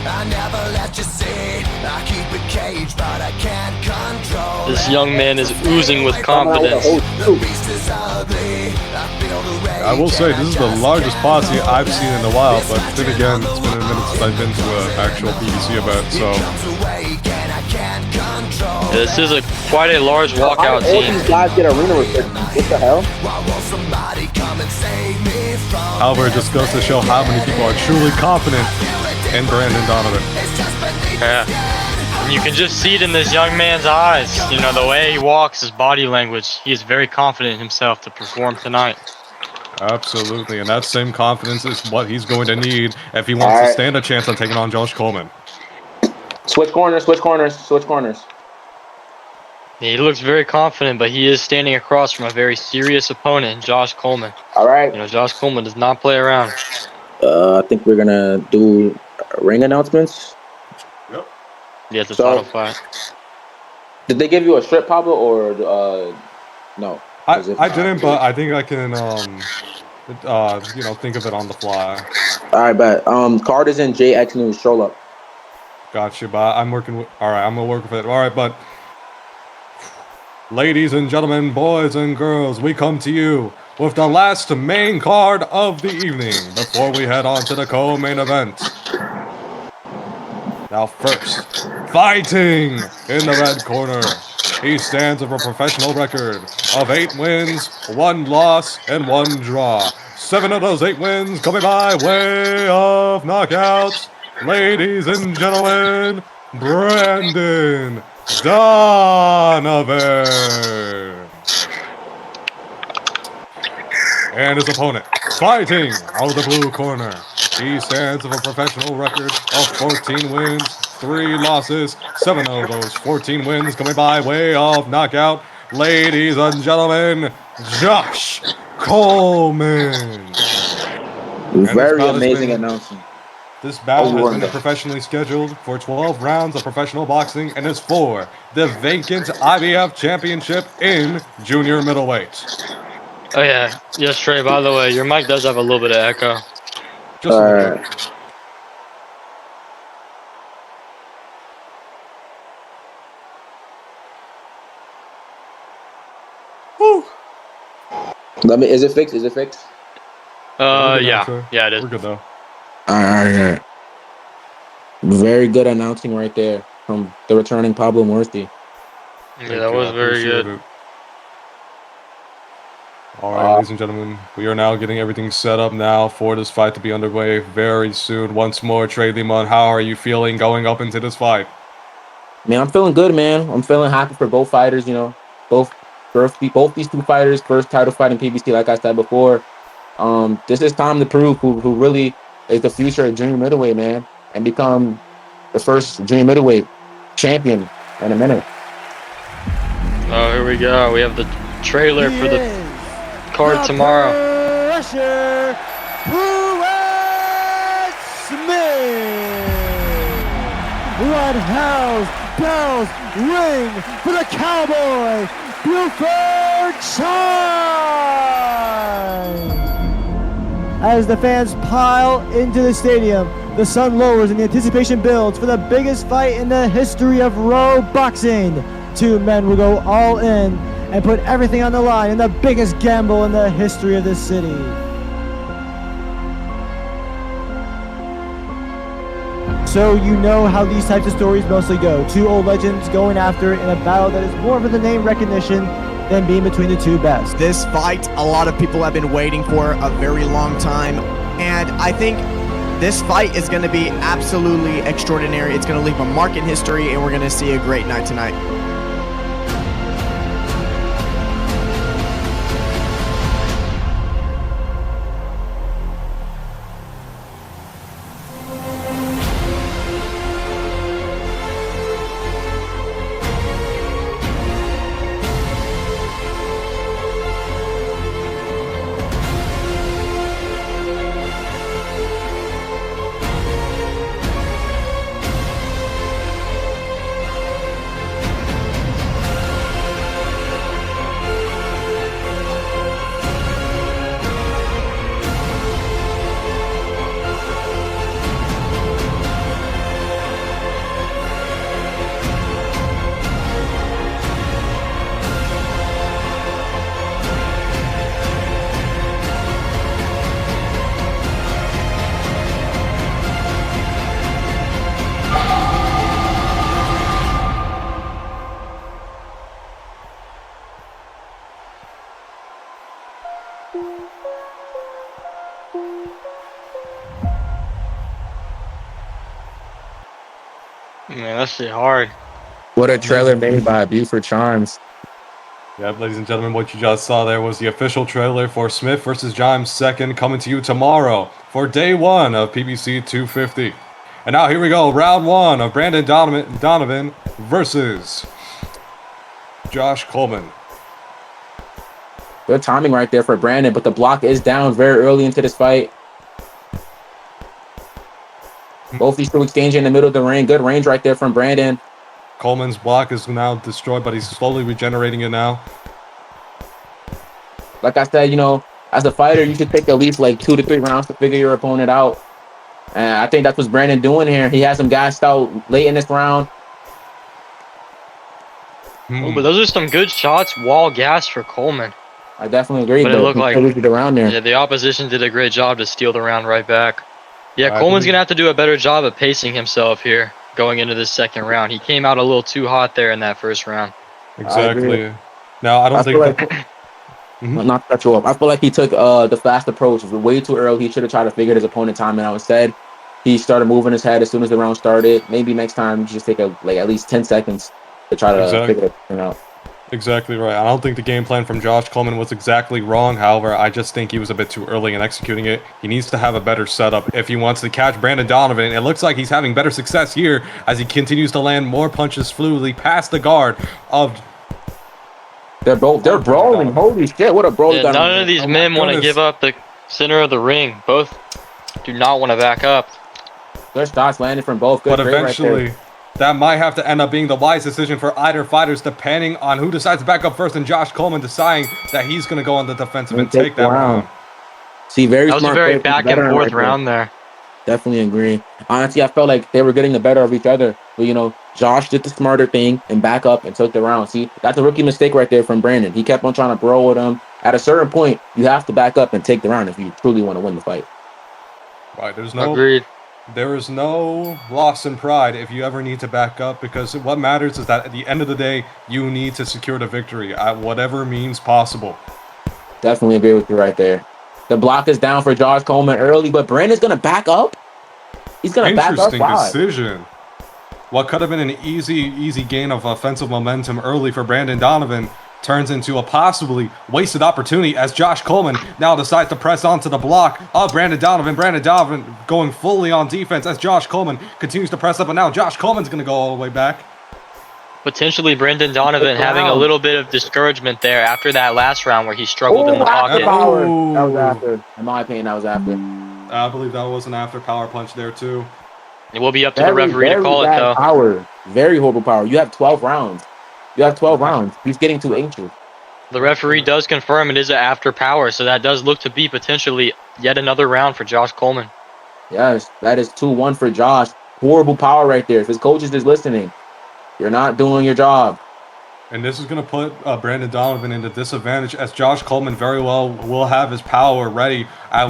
I never let you see. I keep it caged, but I can't control. This young man is oozing with confidence. The beast is ugly. I feel the rage. I will say, this is the largest posse I've seen in a while, but then again, it's been a minute since I've been to an actual PBC event, so... This is quite a large walkout All team. these guys get arena restrictions. What the hell? Alvarez just goes to show how many people are truly confident in Brandon Donovan. Yeah. And you can just see it in this young man's eyes. You know, the way he walks, his body language. He is very confident in himself to perform tonight. Absolutely, and that same confidence is what he's going to need if he wants to stand a chance on taking on Josh Coleman. Switch corners, switch corners, switch corners. He looks very confident, but he is standing across from a very serious opponent, Josh Coleman. All right. You know, Josh Coleman does not play around. I think we're gonna do ring announcements. Yep. Yeah, it's a title fight. Did they give you a strip, Pablo, or no? I didn't, but I think I can, you know, think of it on the fly. All right, bet. Card is in JX News. Stroll up. Gotcha, but I'm working with... Alright, I'm gonna work with it. Alright, but... Ladies and gentlemen, boys and girls, we come to you with the last main card of the evening before we head on to the co-main event. Now first, fighting in the red corner. He stands with a professional record of 8 wins, 1 loss, and 1 draw. 7 of those 8 wins coming by way of knockouts. Ladies and gentlemen, Brandon Donovan. And his opponent, fighting out of the blue corner. He stands with a professional record of 14 wins, 3 losses, 7 of those 14 wins coming by way of knockout. Ladies and gentlemen, Josh Coleman. Very amazing announcement. This battle has been professionally scheduled for 12 rounds of professional boxing and is for the vacant IBF championship in junior middleweight. Oh yeah, yes, Trey. By the way, your mic does have a little bit of echo. Just a little bit. Whew. Is it fixed? Is it fixed? Yeah, it is. We're good though. All right. Very good announcing right there from the returning Pablo Murthy. Yeah, that was very good. All right, ladies and gentlemen, we are now getting everything set up now for this fight to be underway very soon. Once more, Trey Limon, how are you feeling going up into this fight? Man, I'm feeling good, man. I'm feeling happy for both fighters. You know, both these 2 fighters, first title fight in PBC. Like I said before, this is time to prove who really is the future of junior middleweight, man, and become the first junior middleweight champion in a minute. Oh, here we go. We have the trailer for the card tomorrow. Pressure, Smith. Blood House bells ring for the Cowboy, Buford Shine. As the fans pile into the stadium, the sun lowers and the anticipation builds for the biggest fight in the history of Row Boxing. 2 men will go all in and put everything on the line in the biggest gamble in the history of this city. So you know how these types of stories mostly go. 2 old legends going after it in a battle that is more for the name recognition than being between the 2 best. This fight, a lot of people have been waiting for a very long time, and I think this fight is going to be absolutely extraordinary. It's going to leave a mark in history, and we're going to see a great night tonight. Man, that shit hard. What a trailer made by Buford Charms. Yeah, ladies and gentlemen, what you just saw there was the official trailer for Smith vs. Gimes 2nd, coming to you tomorrow for day 1 of PBC 250. And now here we go, round 1 of Brandon Donovan versus Josh Coleman. Good timing right there for Brandon, but the block is down very early into this fight. Both these two exchanging in the middle of the ring. Good range right there from Brandon. Coleman's block is now destroyed, but he's slowly regenerating it now. Like I said, you know, as a fighter, you should take at least like 2 to 3 rounds to figure your opponent out. And I think that's what Brandon doing here. He has him gassed out late in this round. Oh, but those are some good shots, wall gas for Coleman. I definitely agree. But it looked like around there. Yeah, the opposition did a great job to steal the round right back. Yeah, Coleman's going to have to do a better job of pacing himself here going into this second round. He came out a little too hot there in that first round. Exactly. Now, I don't think... Not to cut you off. I feel like he took the fast approach way too early. He should have tried to figure his opponent timing out. Instead, he started moving his head as soon as the round started. Maybe next time, just take at least 10 seconds to try to figure it out. Exactly right. I don't think the game plan from Josh Coleman was exactly wrong. However, I just think he was a bit too early in executing it. He needs to have a better setup if he wants to catch Brandon Donovan. It looks like he's having better success here as he continues to land more punches fluidly past the guard of... They're brawling. Holy shit, what a brawl. Yeah, none of these men want to give up the center of the ring. Both do not want to back up. Good shots landed from both. Good, but eventually... Right, that might have to end up being the wise decision for either fighters, depending on who decides to back up first, and Josh Coleman deciding that he's going to go on the defensive and take that round. See, that was a very back and forth round there. Definitely agree. Honestly, I felt like they were getting the better of each other. But, you know, Josh did the smarter thing and back up and took the round. See, that's a rookie mistake right there from Brandon. He kept on trying to brawl with him. At a certain point, you have to back up and take the round if you truly want to win the fight. Right, there's no... Agreed. There is no loss in pride if you ever need to back up, because what matters is that at the end of the day, you need to secure the victory at whatever means possible. Definitely agree with you right there. The block is down for Josh Coleman early, but Brandon's going to back up? He's going to back up? Interesting decision. What could have been an easy gain of offensive momentum early for Brandon Donovan turns into a possibly wasted opportunity as Josh Coleman now decides to press onto the block of Brandon Donovan. Brandon Donovan going fully on defense as Josh Coleman continues to press up, and now Josh Coleman's going to go all the way back. Potentially Brandon Donovan having a little bit of discouragement there after that last round where he struggled in the pocket. That was after. In my opinion, that was after. I believe that was an after power punch there too. It will be up to the referee to call it though. Power. Very horrible power. You have 12 rounds. You have 12 rounds. He's getting too anxious. The referee does confirm it is an after power, so that does look to be potentially yet another round for Josh Coleman. Yes, that is 2-1 for Josh. Horrible power right there. If his coach is just listening, you're not doing your job. And this is going to put Brandon Donovan into disadvantage, as Josh Coleman very well will have his power ready at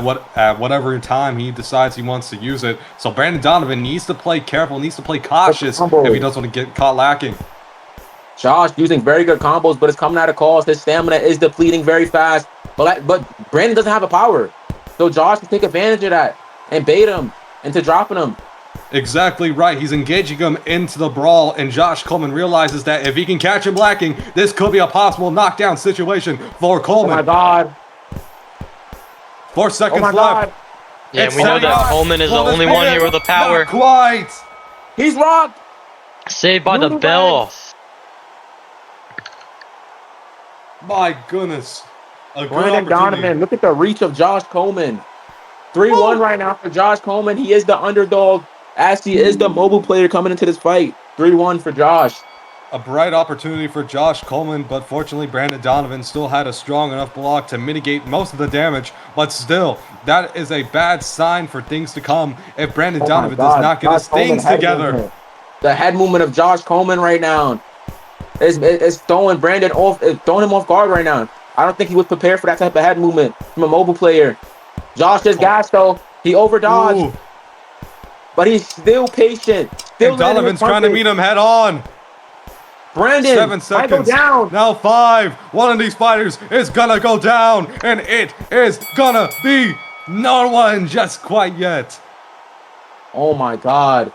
whatever time he decides he wants to use it. So Brandon Donovan needs to play careful, needs to play cautious if he doesn't want to get caught lacking. Josh using very good combos, but it's coming at a cost. His stamina is depleting very fast. But Brandon doesn't have a power. So Josh can take advantage of that and bait him into dropping him. Exactly right. He's engaging him into the brawl, and Josh Coleman realizes that if he can catch him lacking, this could be a possible knockdown situation for Coleman. Oh my God. 4 seconds left. Yeah, we know that Coleman is the only one here with the power. Not quite. He's rocked. Saved by the bell. My goodness. Brandon Donovan, look at the reach of Josh Coleman. 3-1 right now for Josh Coleman. He is the underdog, as he is the mobile player coming into this fight. 3-1 for Josh. A bright opportunity for Josh Coleman, but fortunately Brandon Donovan still had a strong enough block to mitigate most of the damage. But still, that is a bad sign for things to come if Brandon Donovan does not get his things together. The head movement of Josh Coleman right now is throwing Brandon off, throwing him off guard right now. I don't think he was prepared for that type of head movement from a mobile player. Josh is gassed though. He overdodged. But he's still patient. Still Donovan's trying to meet him head on. Brandon, 7 seconds. Down. Now 5. One of these fighters is gonna go down, and it is gonna be no one just quite yet. Oh my God.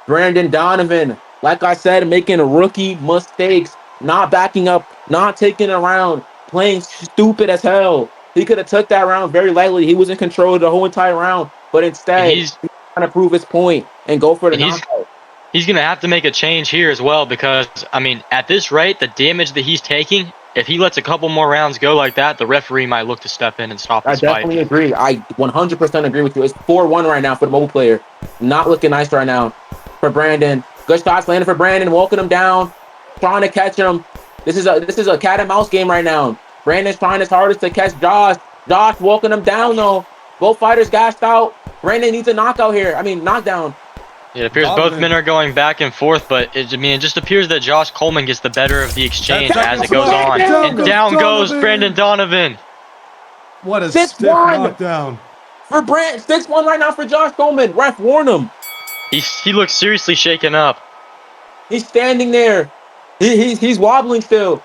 Brandon Donovan, like I said, making rookie mistakes, not backing up, not taking a round, playing stupid as hell. He could have took that round very lightly. He was in control of the whole entire round, but And instead, he's trying to prove his point and go for the knockout. He's going to have to make a change here as well because, I mean, at this rate, the damage that he's taking, if he lets a couple more rounds go like that, the referee might look to step in and stop this fight. I definitely agree. I 100% agree with you. It's 4-1 right now for the mobile player. Not looking nice right now for Brandon. Good shots landing for Brandon, walking him down, trying to catch him. This is a cat and mouse game right now. Brandon's trying his hardest to catch Josh. Josh walking him down though. Both fighters gassed out. Brandon needs a knockout here. I mean, knockdown. It appears both men are going back and forth, but it just appears that Josh Coleman gets the better of the exchange as it goes on. And down goes Brandon Donovan. What a stiff knockdown. For 6-1 right now for Josh Coleman. Ref, warn him. He looks seriously shaken up. He's standing there. He's wobbling still.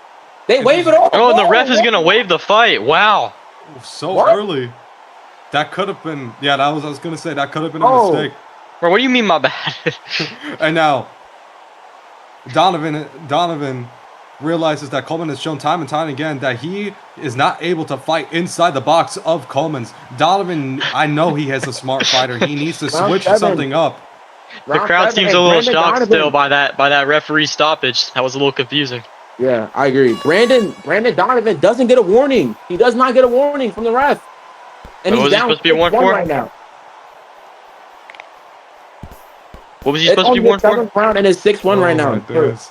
They wave it off. Oh, and the ref is going to wave the fight. Wow. So early. That could have been, yeah, I was going to say, that could have been a mistake. Bro, what do you mean my bad? And now, Donovan realizes that Coleman has shown time and time again that he is not able to fight inside the box of Coleman's. Donovan, I know he has a smart fighter. He needs to switch something up. The crowd seems a little shocked still by that referee stoppage. That was a little confusing. Yeah, I agree. Brandon Donovan doesn't get a warning. He does not get a warning from the ref. And he's down 6-1 right now. What was he supposed to be warned for? 7th round and it's 6-1 right now.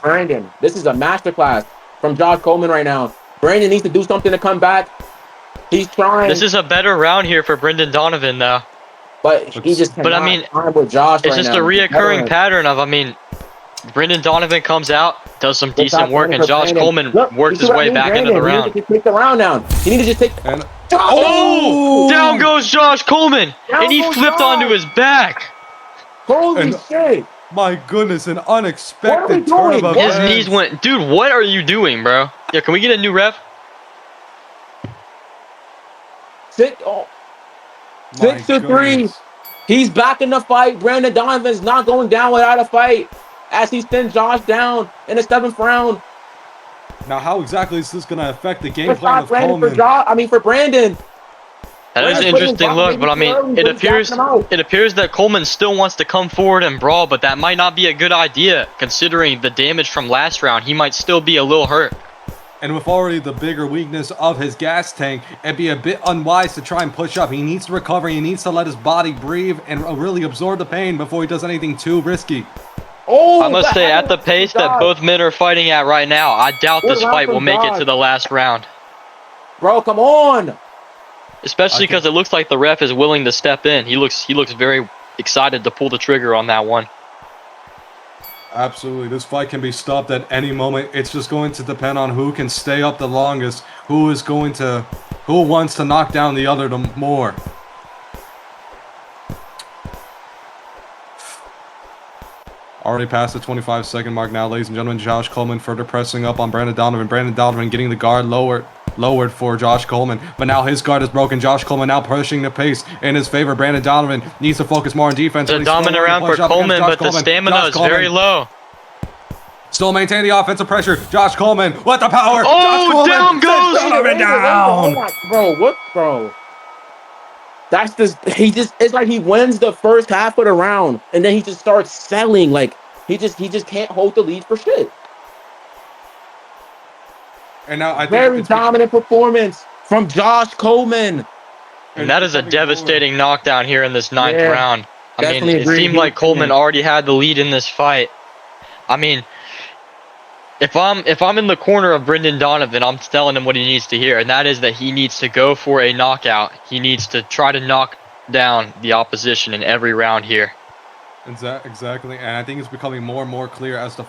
Brandon, this is a masterclass from Josh Coleman right now. Brandon needs to do something to come back. He's trying. This is a better round here for Brendan Donovan, though. But he just cannot I mean, time with Josh it's just a reoccurring pattern of, I mean, Brendan Donovan comes out, does some decent work, and Josh Coleman works his way back into the round. He needs to take the round down. He needs to just take. Oh! Down goes Josh Coleman, and he flipped onto his back. Holy shit! My goodness, an unexpected turn of events. His knees went. Dude, what are you doing, bro? Yeah, can we get a new ref? 6-3. He's back in the fight. Brandon Donovan's not going down without a fight as he sends Josh down in the 7th round. Now, how exactly is this going to affect the game plan of Coleman? For Brandon. That is an interesting look, but I mean, it appears that Coleman still wants to come forward and brawl, but that might not be a good idea considering the damage from last round. He might still be a little hurt. And with already the bigger weakness of his gas tank, it'd be a bit unwise to try and push up. He needs to recover. He needs to let his body breathe and really absorb the pain before he does anything too risky. I must say, at the pace that both men are fighting at right now, I doubt this fight will make it to the last round. Bro, come on! Especially because it looks like the ref is willing to step in. He looks very excited to pull the trigger on that one. Absolutely. This fight can be stopped at any moment. It's just going to depend on who can stay up the longest, who wants to knock down the other more. Already past the 25-second mark now, ladies and gentlemen. Josh Coleman further pressing up on Brandon Donovan. Brandon Donovan getting the guard lowered for Josh Coleman, but now his guard is broken. Josh Coleman now pushing the pace in his favor. Brandon Donovan needs to focus more on defense. It's a dominant round for Coleman, but the stamina is very low. Still maintain the offensive pressure. Josh Coleman with the power. Oh, down goes Donovan down. Bro, what, bro? That's just, it's like he wins the first half of the round and then he just starts selling. Like he just can't hold the lead for shit. And now I think very dominant performance from Josh Coleman. And that is a devastating knockdown here in this 9th round. I mean, it seemed like Coleman already had the lead in this fight. I mean, if I'm in the corner of Brendan Donovan, I'm telling him what he needs to hear, and that is that he needs to go for a knockout. He needs to try to knock down the opposition in every round here. Exactly, and I think it's becoming more and more clear as the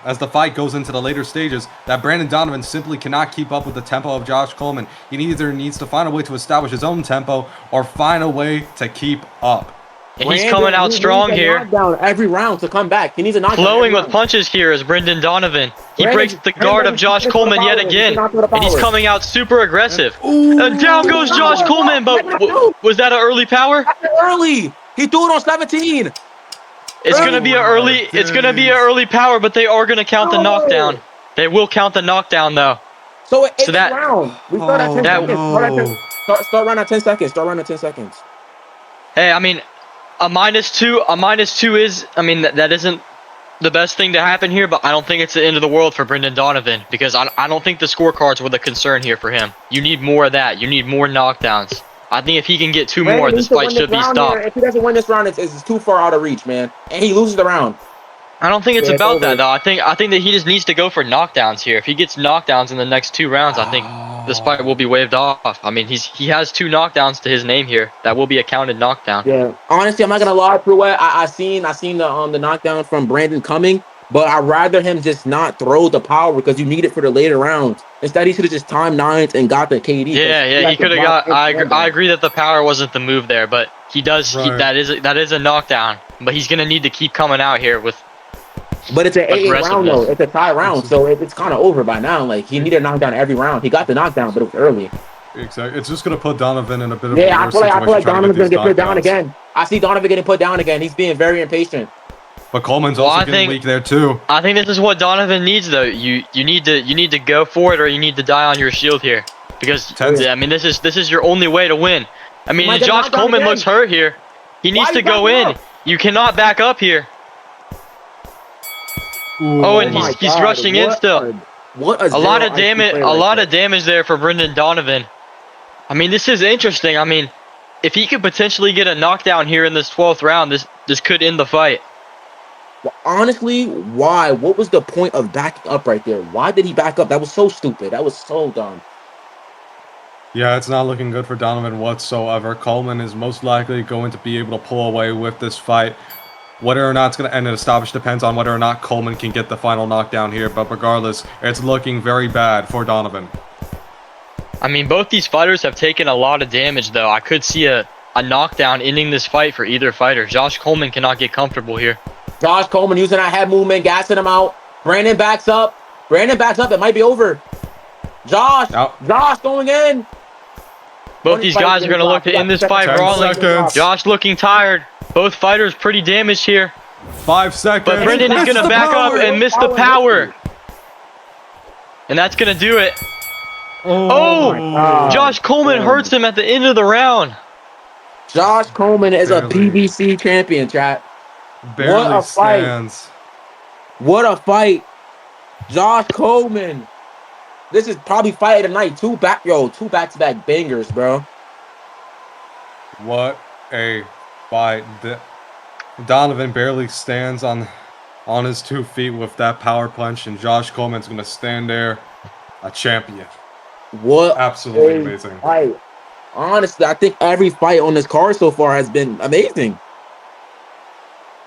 as the fight goes into the later stages that Brandon Donovan simply cannot keep up with the tempo of Josh Coleman. He either needs to find a way to establish his own tempo or find a way to keep up. And he's coming out strong here. Down every round to come back. He needs a knockdown. Flowing with punches here is Brendan Donovan. He breaks the guard of Josh Coleman yet again, and he's coming out super aggressive. And down goes Josh Coleman, but was that an early power? Early. He threw it on 17. It's gonna be an early. It's gonna be an early power, but they are gonna count the knockdown. They will count the knockdown though. So it So eighth that round. We start at 10 Oh that seconds. no. Start round at 10 seconds. Start round at 10 seconds. hey, I mean, a -2 is. I mean, that isn't the best thing to happen here, but I don't think it's the end of the world for Brendan Donovan because I don't think the scorecards were the concern here for him. You need more of that. You need more knockdowns. I think if he can get 2 more, Brandon this needs to fight win this should be round here. stopped. If he doesn't win this round, it's too far out of reach, man. And he loses the round. I don't think it's Yeah, it's about over. that though. I think that he just needs to go for knockdowns here. If he gets knockdowns in the next 2 rounds, I think this fight will be waved off. I mean, he has 2 knockdowns to his name here. That will be a counted knockdown. Yeah. Honestly, I'm not gonna lie, Pruitt. I seen the knockdown from Brandon coming, but I'd rather him just not throw the power because you need it for the later rounds. Instead, he should have just timed nines and got the KD. Yeah, he could have got. I agree that the power wasn't the move there, but he does. Right. That is a knockdown. But he's gonna need to keep coming out here with. But it's an 8 round though. Aggressiveness. It's a tie round, so it's kind of over by now. Like he needed a knockdown every round. He got the knockdown, but it was early. Exactly. It's just gonna put Donovan in a bit of Yeah, a I worse feel like situation trying to Donovan's gonna these get put down knockdowns. again. I see Donovan getting put down again. He's being very impatient. But Coleman's Well, also I getting think- weak there too. I think this is what Donovan needs though. You need to go for it or you need to die on your shield here because I mean this is your only way to win. I mean might get Josh knocked down Coleman again. looks hurt here. He needs Why to you go backing in. up? You cannot back up here. Oh, and my he's God, rushing in still. What a lot zero of IQ damage. play A right lot there. of damage there for Brendan Donovan. I mean this is interesting. I mean if he could potentially get a knockdown here in this 12th round, this could end the fight. Well, honestly, why? What was the point of backing up right there? Why did he back up? That was so stupid. That was so dumb. Yeah, it's not looking good for Donovan whatsoever. Coleman is most likely going to be able to pull away with this fight. Whether or not it's going to end in a stoppage depends on whether or not Coleman can get the final knockdown here. But regardless, it's looking very bad for Donovan. I mean, both these fighters have taken a lot of damage, though. I could see a knockdown ending this fight for either fighter. Josh Coleman cannot get comfortable here. Josh Coleman using that head movement, gassing him out. Brandon backs up. It might be over. Josh going in. Both these guys are going to look to end this fight 10 brawling. seconds. Josh looking tired. Both fighters pretty damaged here. 5 seconds. But Brendan is going to back up and miss the power. And that's going to do it. Oh! Josh Coleman hurts him at the end of the round. Josh Coleman is a Barely. PBC champion, chat. Barely What a fight. stands. What a fight. Josh Coleman. This is probably fight of the night. Two back-to-back bangers, bro. What a fight. Donovan barely stands on his 2 feet with that power punch, and Josh Coleman's going to stand there a champion. What Absolutely a amazing. fight. Honestly, I think every fight on this card so far has been amazing.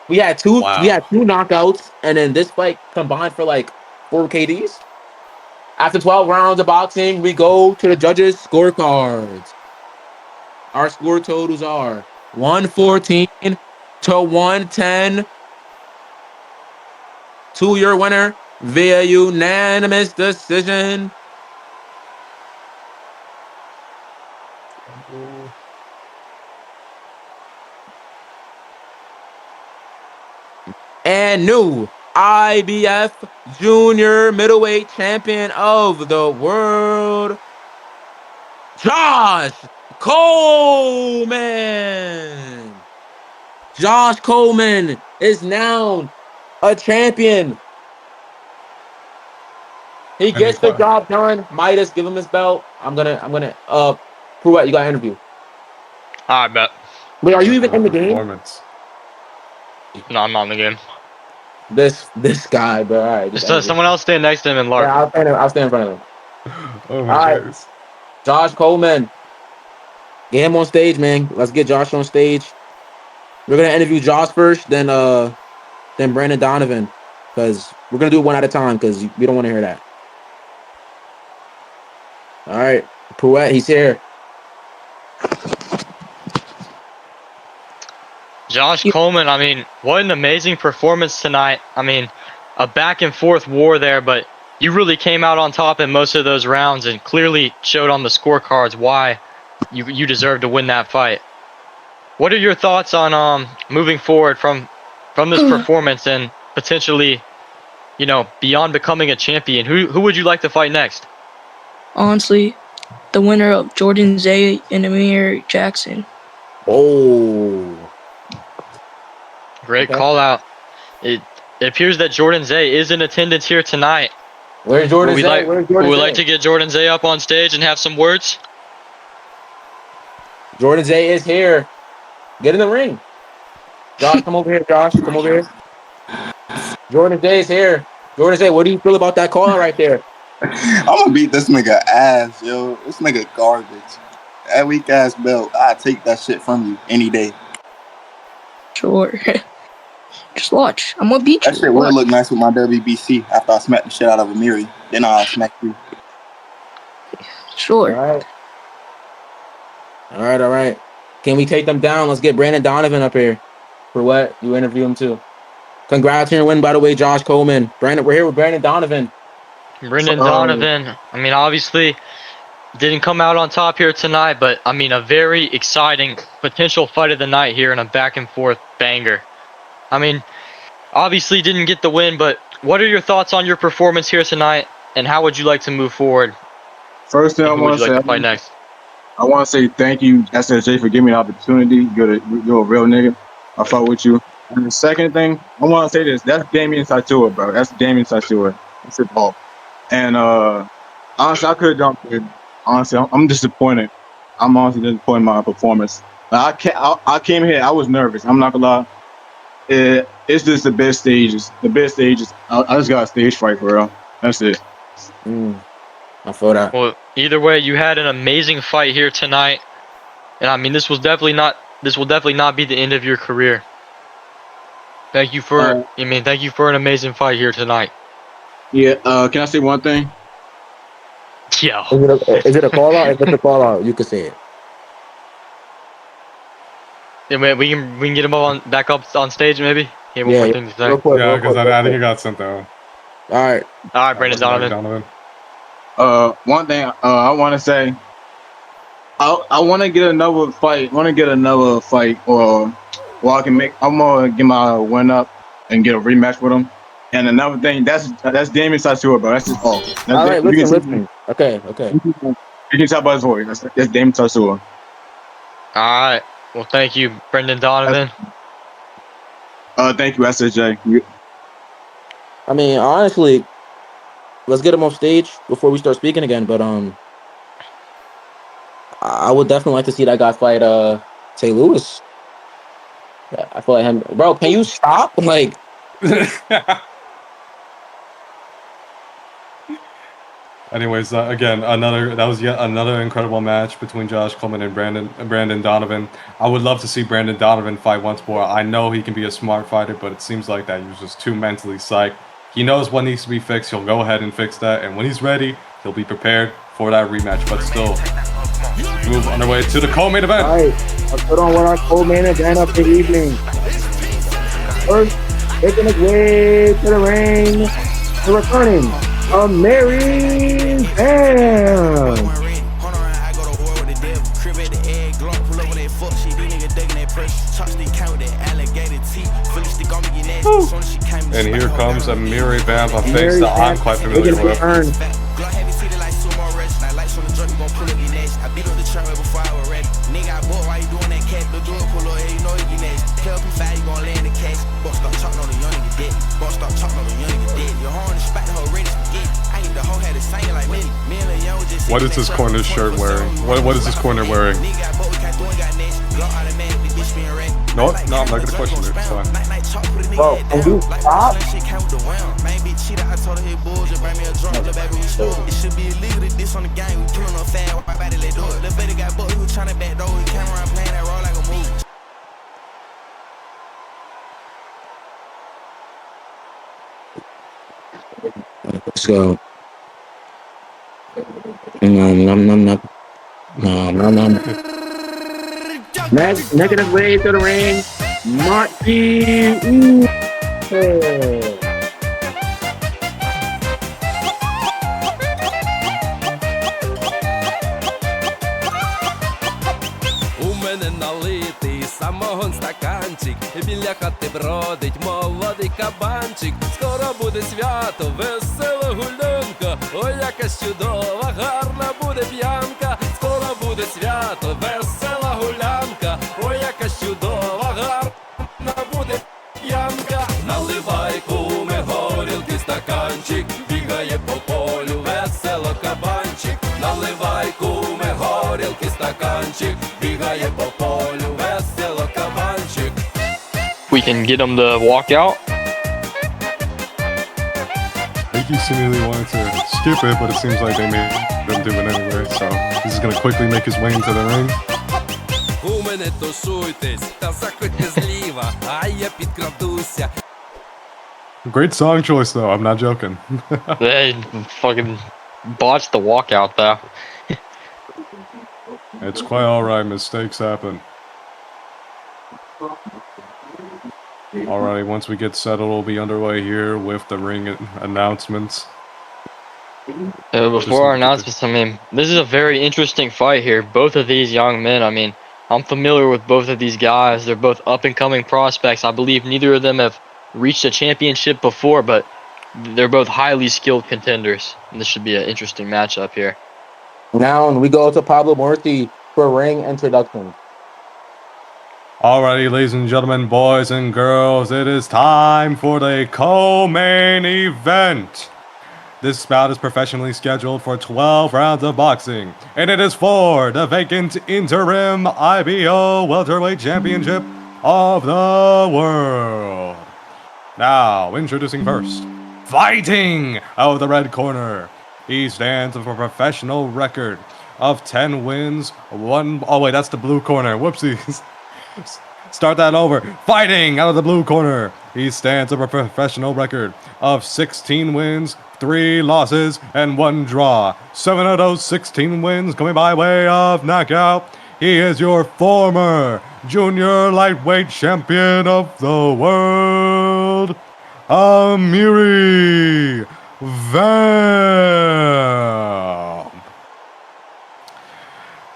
We had two knockouts, and then this fight combined for like 4 KDs. After 12 rounds of boxing, we go to the judges' scorecards. Our score totals are 114 to 110 to your winner via unanimous decision. And new IBF Junior Middleweight Champion of the World, Josh Coleman. Josh Coleman is now a champion. He gets the job done. Midas, give him his belt. I'm gonna Pruitt, you got an interview. I bet. Wait, are you even in the game? Performance. No, I'm not in the game. This guy, bro. All right. Just someone else stand next to him and Lark. Yeah, I'll stand in front of him. Oh All my right. goodness. Josh Coleman. Get him on stage, man. Let's get Josh on stage. We're gonna interview Josh first, then Brandon Donovan, because we're gonna do it one at a time, because we don't want to hear that. All right, Pruitt, he's here. Josh Coleman, I mean, what an amazing performance tonight. I mean, a back and forth war there, but you really came out on top in most of those rounds and clearly showed on the scorecards why you deserve to win that fight. What are your thoughts on moving forward from from this performance and potentially, you know, beyond becoming a champion, who would you like to fight next? Honestly, the winner of Jordan Zay and Amir Jackson. Oh. Great Okay. call out. It appears that Jordan Zay is in attendance here tonight. Where's Jordan Zay? Would we like to get Jordan Zay up on stage and have some words? Jordan Zay is here. Get in the ring. Josh, come over here, Josh. Come over here. Jordan Zay is here. Jordan Zay, what do you feel about that call right there? I'm gonna beat this nigga ass, yo. This nigga garbage. That weak ass belt, I take that shit from you any day. Sure. Just watch. I'm gonna beat you. That shit would look nice with my WBC after I smack the shit out of Miura. Then I'll smack you. Sure. All right. Can we take them down? Let's get Brandon Donovan up here. For what? You interview him too. Congrats on your win, by the way, Josh Coleman. Brandon, we're here with Brandon Donovan. Brendan Donovan, I mean, obviously didn't come out on top here tonight, but I mean, a very exciting potential fight of the night here in a back and forth banger. I mean, obviously didn't get the win, but what are your thoughts on your performance here tonight, and how would you like to move forward? First thing I want to say, fight next? I want to say thank you, SSJ, for giving me the opportunity. You're a real nigga. I fought with you. And the second thing, I want to say this. That's Damien Satua, bro. That's Damien Satua. That's his fault. And honestly, I could have done it. Honestly, I'm disappointed. I'm honestly disappointed in my performance. I came here. I was nervous. I'm not gonna lie. It's just the best stages. The best stages. I just got a stage fright for real. That's it. I feel that. Well, either way, you had an amazing fight here tonight, and I mean, this will definitely not be the end of your career. Thank you for an amazing fight here tonight. Yeah. Can I say one thing? Yeah. Is it a call out? If it's a call out, you can say it. Yeah, we can get him back up on stage maybe. He had one more thing to say. Yeah, because I think he got sent down. All right, Brandon Donovan. One thing I want to say, I want to get another fight. Or I can make. I'm gonna get my win up and get a rematch with him. And another thing, that's Damien Satua, bro. That's his fault. All right, listen. Okay. You can tell by his voice. That's Damien Satua. All right. Well, thank you, Brendan Donovan. Thank you, SSJ. I mean, honestly, let's get him off stage before we start speaking again. But I would definitely like to see that guy fight Tay Lewis. Yeah, I feel like him, bro. Can you stop? Like, anyways, again, that was yet another incredible match between Josh Coleman and Brandon Donovan. I would love to see Brandon Donovan fight once more. I know he can be a smart fighter, but it seems like that he was just too mentally psyched. He knows what needs to be fixed. He'll go ahead and fix that, and when he's ready, he'll be prepared for that rematch. But still, move underway to the co-main event. all right, let's put on what our co-main event of the evening. First, making his way to the ring, the returning Mary Bam. And here comes a Miura Vamp, a face that I'm quite familiar with. What is this corner shirt wearing? What is this corner wearing? No, I'm not gonna question it. It's fine. Bro, can you stop? Let's go. Making his way to the ring, Marty. біля хати бродить молодий кабанчик. Скоро буде свято, весела гулянка. Ой, яка чудова, гарна буде п'янка. Скоро буде свято, весела гулянка. Ой, яка чудова, гарна буде п'янка. Наливай, куме, горілки стаканчик. Бігає по полю весело кабанчик. Наливай, куме, горілки стаканчик. Бігає по полю весело кабанчик. We can get him to walk out. I think he seemingly wanted to skip it, but it seems like they made him do it anyway. So he's just gonna quickly make his way into the ring. Куме, не тушуйтесь, та заходьте зліва, а я підкрадуся. Great song choice though. I'm not joking. They fucking botched the walkout though. It's quite alright. Mistakes happen. Alrighty, once we get settled, we'll be underway here with the ring announcements. Before our announcements, I mean, this is a very interesting fight here. Both of these young men, I mean, I'm familiar with both of these guys. They're both up-and-coming prospects. I believe neither of them have reached a championship before, but they're both highly skilled contenders. And this should be an interesting matchup here. Now we go to Pablo Murthy for ring introduction. Alrighty, ladies and gentlemen, boys and girls, it is time for the co-main event. This bout is professionally scheduled for 12 rounds of boxing, and it is for the vacant interim IBO welterweight championship of the world. Now, introducing first, fighting out of the red corner. He stands with a professional record of 10 wins, 1... Oh, wait, that's the blue corner. Whoopsies. Start that over. Fighting out of the blue corner. He stands with a professional record of 16 wins, 3 losses, and 1 draw. 7 of those 16 wins coming by way of knockout. He is your former junior lightweight champion of the world, Amiri Vamp.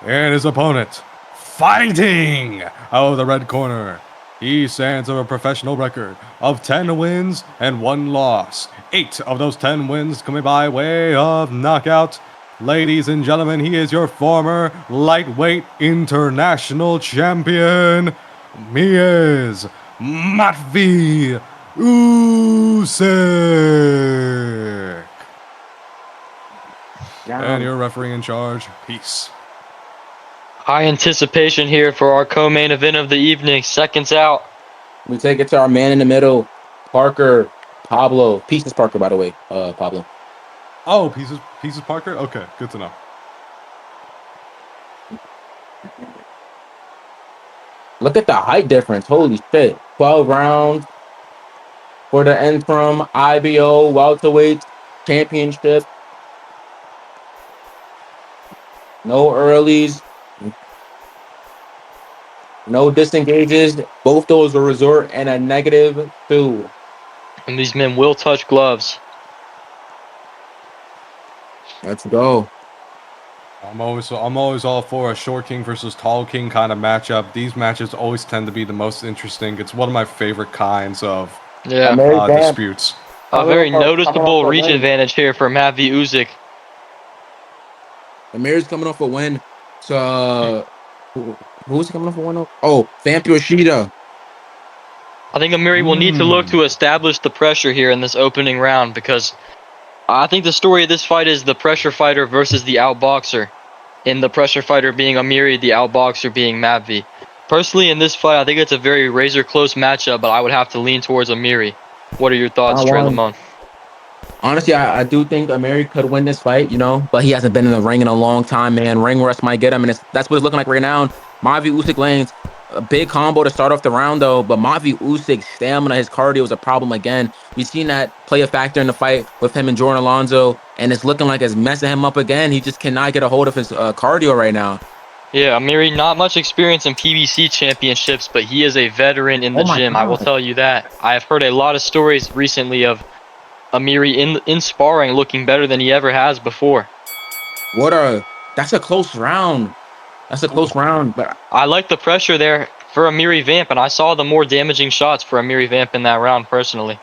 And his opponent, fighting out of the red corner. He stands with a professional record of 10 wins and 1 loss. 8 of those 10 wins coming by way of knockout. Ladies and gentlemen, he is your former lightweight international champion. He is Matvey Usyk. And your referee in charge, peace. High anticipation here for our co-main event of the evening. Seconds out. We take it to our man in the middle, Pablo. Pieces Parker, by the way, Pablo. Oh, Pieces Parker? Okay, good to know. Look at the height difference. Holy shit. 12 rounds for the interim IBO welterweight championship. No earlies. No disengages. Both those will resort in a -2. And these men will touch gloves. Let's go. I'm always all for a short king versus tall king kind of matchup. These matches always tend to be the most interesting. It's one of my favorite kinds of disputes. A very noticeable reach advantage here for Matvey Usyk. Amir's coming off a win to who's he coming off a win? Oh, Vamp Yoshida. I think Amiri will need to look to establish the pressure here in this opening round, because I think the story of this fight is the pressure fighter versus the outboxer, and the pressure fighter being Amiri, the outboxer being Matvey. Personally, in this fight, I think it's a very razor-close matchup, but I would have to lean towards Amiri. What are your thoughts, Trey Lamont? Honestly, I do think Amiri could win this fight, but he hasn't been in the ring in a long time, man. Ring rust might get him, and that's what it's looking like right now. Matvey Usyk lands a big combo to start off the round, though, but Matvey Usyk's stamina, his cardio is a problem again. We've seen that play a factor in the fight with him and Jordan Alonso, and it's looking like it's messing him up again. He just cannot get a hold of his cardio right now. Yeah, Amiri, not much experience in PBC championships, but he is a veteran in the gym. I will tell you that. I have heard a lot of stories recently of Amiri in sparring looking better than he ever has before. That's a close round. That's a close round, but I like the pressure there. for Amiri Vamp, and I saw the more damaging shots for Amiri Vamp in that round personally.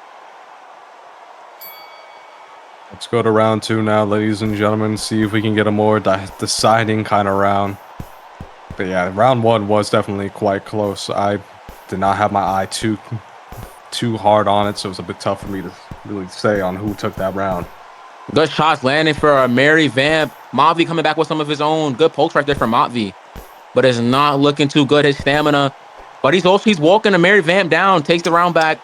Let's go to round 2 now, ladies and gentlemen. See if we can get a more deciding kind of round. But yeah, round 1 was definitely quite close. I did not have my eye too hard on it, so it was a bit tough for me to really say on who took that round. Good shots landing for Mary Vamp. Mavi coming back with some of his own. Good pokes right there for Mavi. But it's not looking too good, his stamina. But he's walking Mary Vamp down, takes the round back.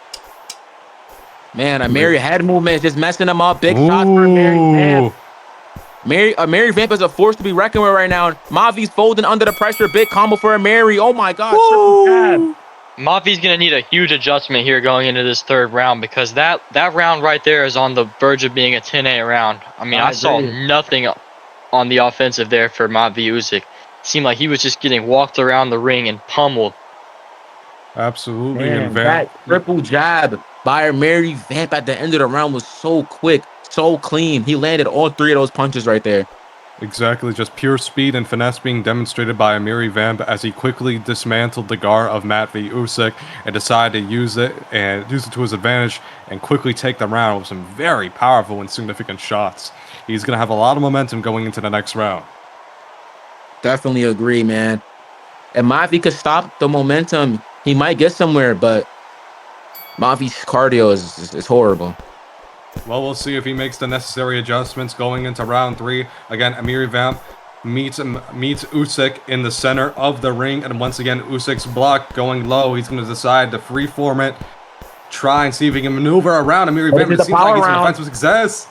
Man, Mary head movement is just messing him up. Big shots for Mary Vamp. Mary Vamp is a force to be reckoned with right now. Mavi's folding under the pressure. Big combo for Mary. Oh my God. Triple jab. Mavi's going to need a huge adjustment here going into this third round because that round right there is on the verge of being a 10-8 round. I mean, I saw nothing on the offensive there for Mavi Usyk. It seemed like he was just getting walked around the ring and pummeled. Absolutely. Man, and Vamp, that triple jab by Mary Vamp at the end of the round was so quick, so clean. He landed all 3 of those punches right there. Exactly, just pure speed and finesse being demonstrated by Amiri Vamp as he quickly dismantled the guard of Matvey Usyk and decided to use it to his advantage and quickly take the round with some very powerful and significant shots. He's going to have a lot of momentum going into the next round. Definitely agree, man. And Mavi could stop the momentum. He might get somewhere, but Mavi's cardio is horrible. Well, we'll see if he makes the necessary adjustments going into round 3. Again, Amiri Vamp meets Usyk in the center of the ring, and once again, Usyk's block going low. He's going to decide to freeform it, try and see if he can maneuver around Amiri Vamp. It seems like he's an offensive success.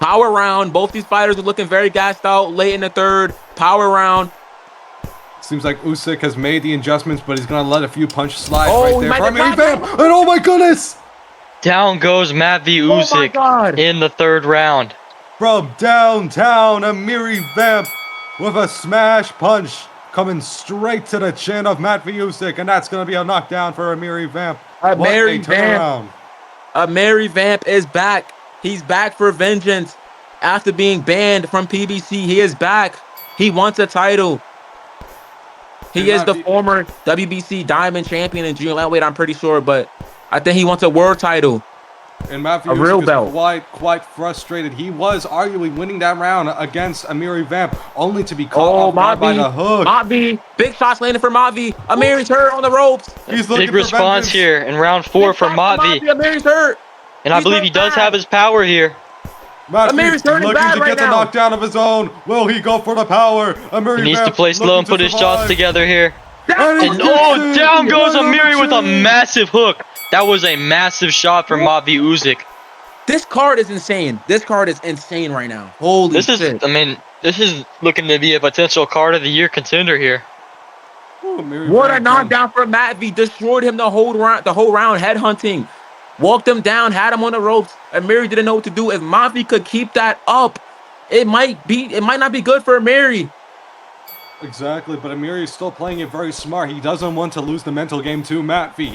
Power round. Both these fighters are looking very gassed out late in the third. Power round. Seems like Usyk has made the adjustments, but he's going to let a few punches slide right there from Amiri Vamp. And oh my goodness! Down goes Matvey Usyk in the third round. From downtown, Amiri Vamp with a smash punch coming straight to the chin of Matvey Usyk, and that's going to be a knockdown for Amiri Vamp. Amiri Vamp is back. He's back for vengeance. After being banned from PBC, he is back. He wants a title. He is the former WBC Diamond Champion in junior lightweight, I'm pretty sure, but I think he wants a world title. And Matvey Usyk is quite frustrated. He was arguably winning that round against Amiri Vamp, only to be caught off guard by the hook. Mavi, big shots landing for Mavi. Amiri's hurt on the ropes. He's looking big response here in round 4 for Mavi. Amiri's hurt. And I believe he does have his power here. Amiri's looking to get the knockdown of his own. Will he go for the power? Amiri he needs to play slow and put his shots together here. And down goes Amiri with a massive hook. That was a massive shot for Matvey Usyk. This card is insane. This card is insane right now. Holy shit. This is looking to be a potential card of the year contender here. What a knockdown for Matvey. Destroyed him the whole round, head hunting. Walked him down, had him on the ropes. Amiri didn't know what to do. If Mavi could keep that up, it might not be good for Amiri. Exactly, but Amiri is still playing it very smart. He doesn't want to lose the mental game to Matvey.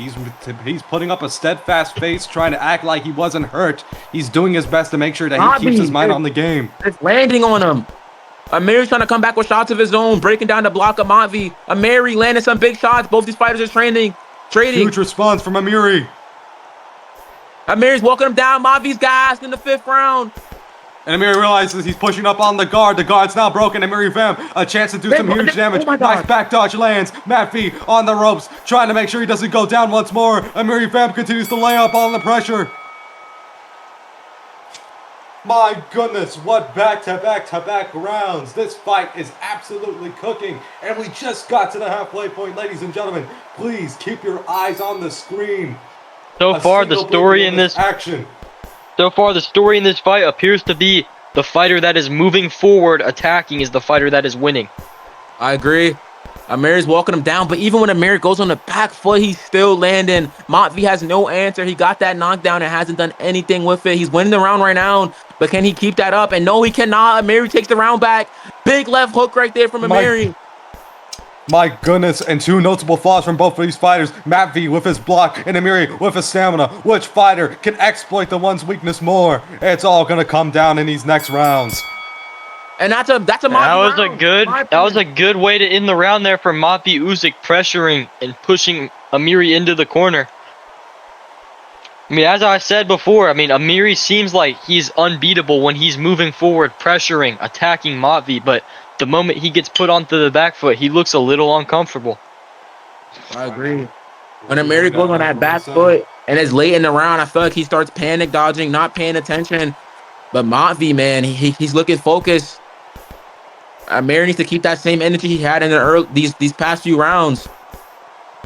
He's putting up a steadfast face, trying to act like he wasn't hurt. He's doing his best to make sure that he keeps his mind on the game. It's landing on him. Amiri's trying to come back with shots of his own, breaking down the block of Matvey. Amiri landing some big shots. Both these fighters are trading. Huge response from Amiri. Amiri's walking him down. Mavi's gassed in the 5th round. And Amiri realizes he's pushing up on the guard. The guard's now broken. Amiri Vamp, a chance to do some huge damage. Nice back dodge lands. Matvey on the ropes, trying to make sure he doesn't go down once more. Amiri Vamp continues to lay up all the pressure. My goodness, what back-to-back-to-back rounds. This fight is absolutely cooking. And we just got to the halfway point, ladies and gentlemen. Please keep your eyes on the screen. So far, the story in this fight appears to be the fighter that is moving forward, attacking, is the fighter that is winning. I agree. Amiri's walking him down, but even when Amiri goes on the back foot, he's still landing. Matvey has no answer. He got that knockdown and hasn't done anything with it. He's winning the round right now, but can he keep that up? And no, he cannot. Amiri takes the round back. Big left hook right there from Amiri. My goodness, and 2 notable flaws from both of these fighters. Matvey with his block and Amiri with his stamina. Which fighter can exploit the one's weakness more? It's all going to come down in these next rounds. And that's a That Mavi was a round. good way to end the round there for Matvey Usyk, pressuring and pushing Amiri into the corner. I mean, as I said before, I mean, Amiri seems like he's unbeatable when he's moving forward, pressuring, attacking Matvey, but the moment he gets put onto the back foot, he looks a little uncomfortable. I agree. When Amiri goes on that back foot and it's late in the round, I feel like he starts panic dodging, not paying attention. But Matvey, man, he's looking focused. Amiri needs to keep that same energy he had in the these past few rounds.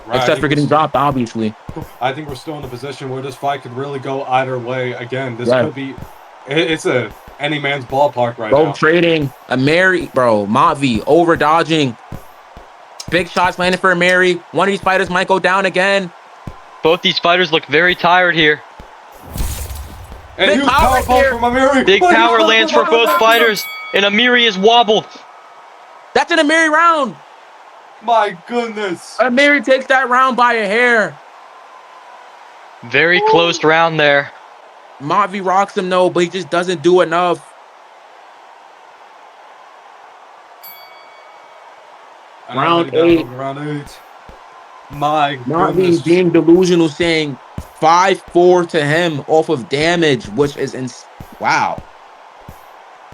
Right, Except for getting dropped, obviously. I think we're still in a position where this fight could really go either way. Again, this could be. It's a any man's ballpark right now. Trading. Amiri, bro, Matvey over dodging. Big shots landing for Amiri. One of these fighters might go down again. Both these fighters look very tired here. And big power from Amiri. Big power lands for both fighters, and Amiri is wobbled. That's an Amiri round. My goodness. Amiri takes that round by a hair. Very close round there. Matvey rocks him though, but he just doesn't do enough. Round 8. My Matvey goodness. being delusional, saying 5-4 to him off of damage, which is wow.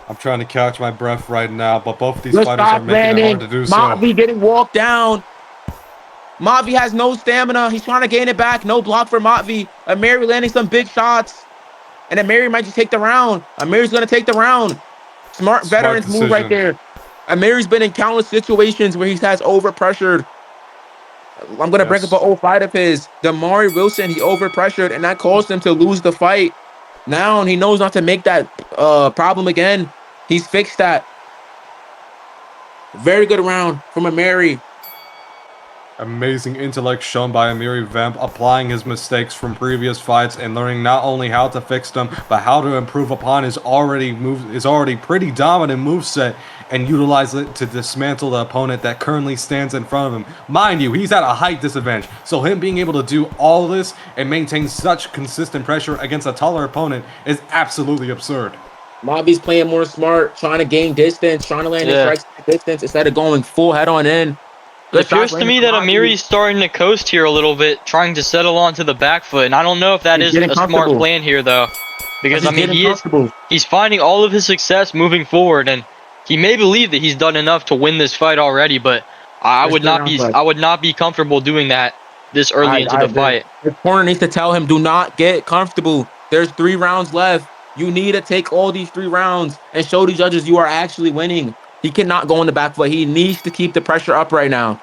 I'm trying to catch my breath right now, but both of these fighters are making it hard to do so. Matvey getting walked down. Matvey has no stamina. He's trying to gain it back. No block for Matvey. Amiri landing some big shots. And Amiri might just take the round. Amiri's going to take the round. Smart veterans move right there. Amiri's been in countless situations where he has overpressured. I'm going to bring up an old fight of his. Damari Wilson, he overpressured, and that caused him to lose the fight. Now he knows not to make that problem again. He's fixed that. Very good round from Amiri. Amazing intellect shown by Amiri Vamp, applying his mistakes from previous fights and learning not only how to fix them, but how to improve upon his already pretty dominant moveset and utilize it to dismantle the opponent that currently stands in front of him. Mind you, he's at a height disadvantage, so him being able to do all this and maintain such consistent pressure against a taller opponent is absolutely absurd. Mavi's playing more smart, trying to gain distance, trying to land his strikes at distance instead of going full head on in. It appears to me that Amiri's starting to coast here a little bit, trying to settle onto the back foot, and I don't know if that is a smart plan here, though. Because, I mean, he's finding all of his success moving forward, and he may believe that he's done enough to win this fight already, but I would not be comfortable doing that this early into the fight. The corner needs to tell him, do not get comfortable. There's 3 rounds left. You need to take all these 3 rounds and show the judges you are actually winning. He cannot go on the back foot. He needs to keep the pressure up right now.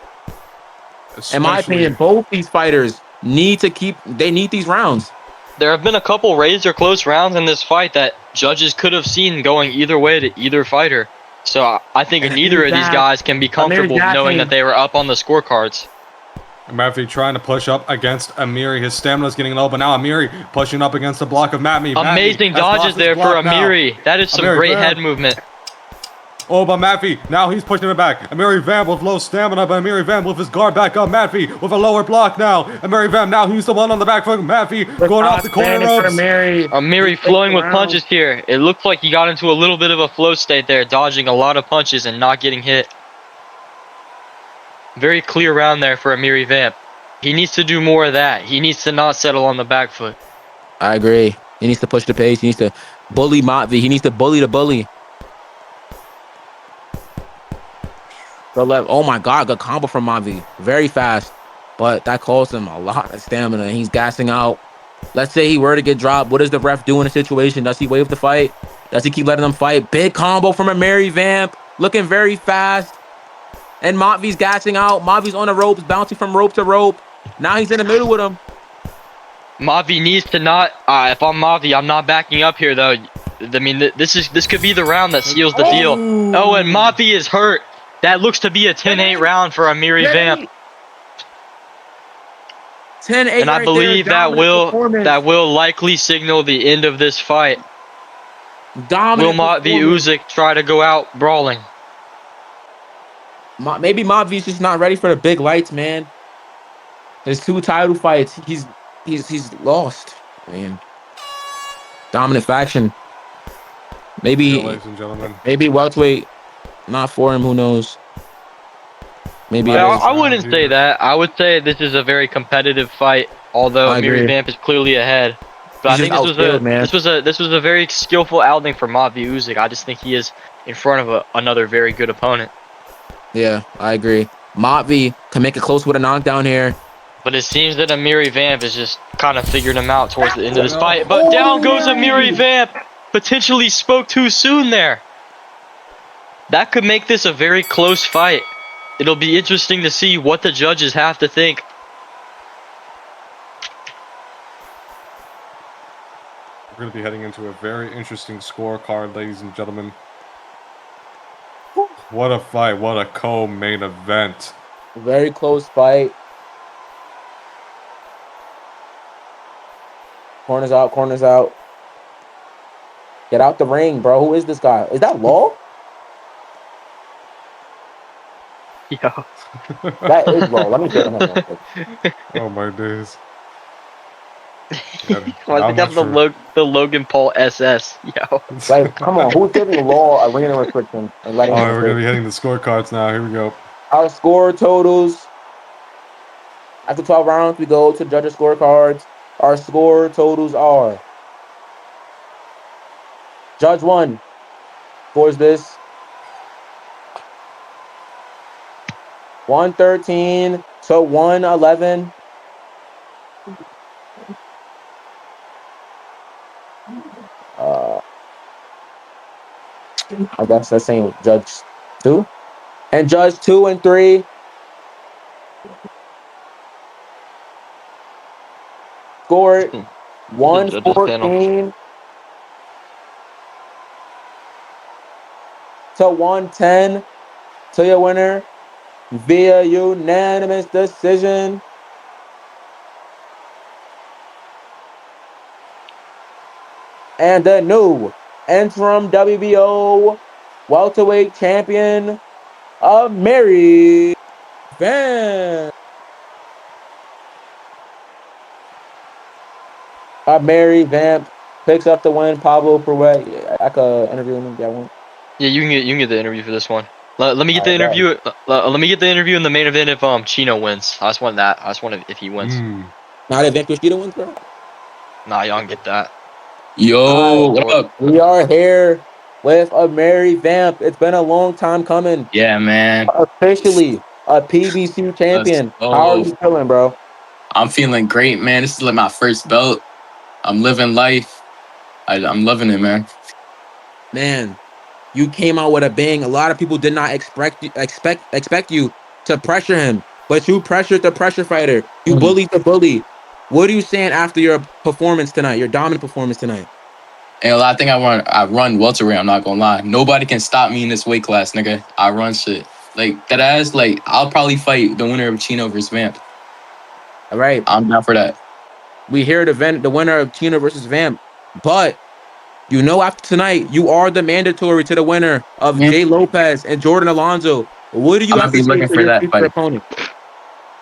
In my opinion, both these fighters need these rounds. There have been a couple razor close rounds in this fight that judges could have seen going either way to either fighter. So I think neither of these guys can be comfortable knowing that they were up on the scorecards. Matvey trying to push up against Amiri. His stamina's getting low, but now Amiri pushing up against the block of Matvey. Amazing dodges there for Amiri. That is some great head movement. Oh, but Matvey, now he's pushing it back. Amiri Vamp with low stamina, but Amiri Vamp with his guard back up. Matvey with a lower block now. Amiri Vamp, now he's the one on the back foot. Matvey going off the corner ropes. Amiri flowing with punches here. It looked like he got into a little bit of a flow state there, dodging a lot of punches and not getting hit. Very clear round there for Amiri Vamp. He needs to do more of that. He needs to not settle on the back foot. I agree. He needs to push the pace. He needs to bully Matvey. He needs to bully the bully. Oh my God, good combo from Matvey. Very fast. But that cost him a lot of stamina, and he's gassing out. Let's say he were to get dropped. What does the ref do in a situation? Does he waive the fight? Does he keep letting them fight? Big combo from Amiri Vamp. Looking very fast. And Matvey's gassing out. Matvey's on the ropes, bouncing from rope to rope. Now he's in the middle with him. Matvey needs to not... if I'm Matvey, I'm not backing up here, though. I mean, this could be the round that seals the deal. Oh, and Matvey is hurt. That looks to be a 10-8 round for Amiri Vamp. 10-8 and I believe that will likely signal the end of this fight. Will Matvey Usyk try to go out brawling? Maybe Matvey's just not ready for the big lights, man. There's 2 title fights. He's lost, man. Dominant faction. Maybe, ladies and gentlemen. maybe welterweight, not for him. Who knows? Maybe it Yeah, is. I wouldn't say that. I would say this is a very competitive fight, although I Miri agree. Vamp is clearly ahead. But I He's just think this was a outskilled, man. this was a very skillful outing for Matvey Usyk. I just think he is in front of another very good opponent. Yeah, I agree. Matvey can make it close with a knockdown here. But it seems that Amiri Vamp is just kind of figured him out towards the end of this No. fight. But down goes Amiri Vamp. Potentially spoke too soon there. That could make this a very close fight. It'll be interesting to see what the judges have to think. We're going to be heading into a very interesting scorecard, ladies and gentlemen. What a fight. What a co-main event. Very close fight. Corners out, corners out. Get out the ring, bro. Who is this guy? Is that Law? Yeah. That is Law. Let me get him real quick. Oh, my days. Why does he have the Logan Paul SS? Yo. Like, come on. Who's giving Law arena restriction and letting him Alright, we're going to be escape? hitting the scorecards now. Here we go. Our score totals. After 12 rounds, we go to judges' scorecards. Our score totals are Judge 1 scores this 113 to 111. I guess that's saying Judge 2. And Judge 2 and 3 scored 114 to 110 to your winner via unanimous decision. And the new interim WBO welterweight champion of Mary Vamp. Mary Vamp picks up the win. Pablo Pruett. I could interview him if I want. Yeah, you can get the interview for this one. Let me get the Alright, interview. Let me get the interview in the main event if Chino wins. I just want that. I just want it if he wins. Now that Vamp Yoshida wins, bro. Nah, y'all can get that. Yo, what up? We are here with a Mary Vamp. It's been a long time coming. Yeah, man. Officially a PBC champion. How are you feeling, bro? I'm feeling great, man. This is like my first belt. I'm living life. I'm loving it, man. Man, you came out with a bang. A lot of people did not expect you to pressure him, but you pressured the pressure fighter. You bullied the bully. What are you saying after your performance tonight? Your dominant performance tonight? And I think I run welterweight. I'm not gonna lie. Nobody can stop me in this weight class, nigga. I run shit like that. Ass like I'll probably fight the winner of Chino versus Vamp. All right, I'm down for that. We hear the winner of Chino versus Vamp, but you know after tonight you are the mandatory to the winner of Jay Lopez and Jordan Alonzo. What do you I'm have gonna be to say looking for for your that future fight. opponent?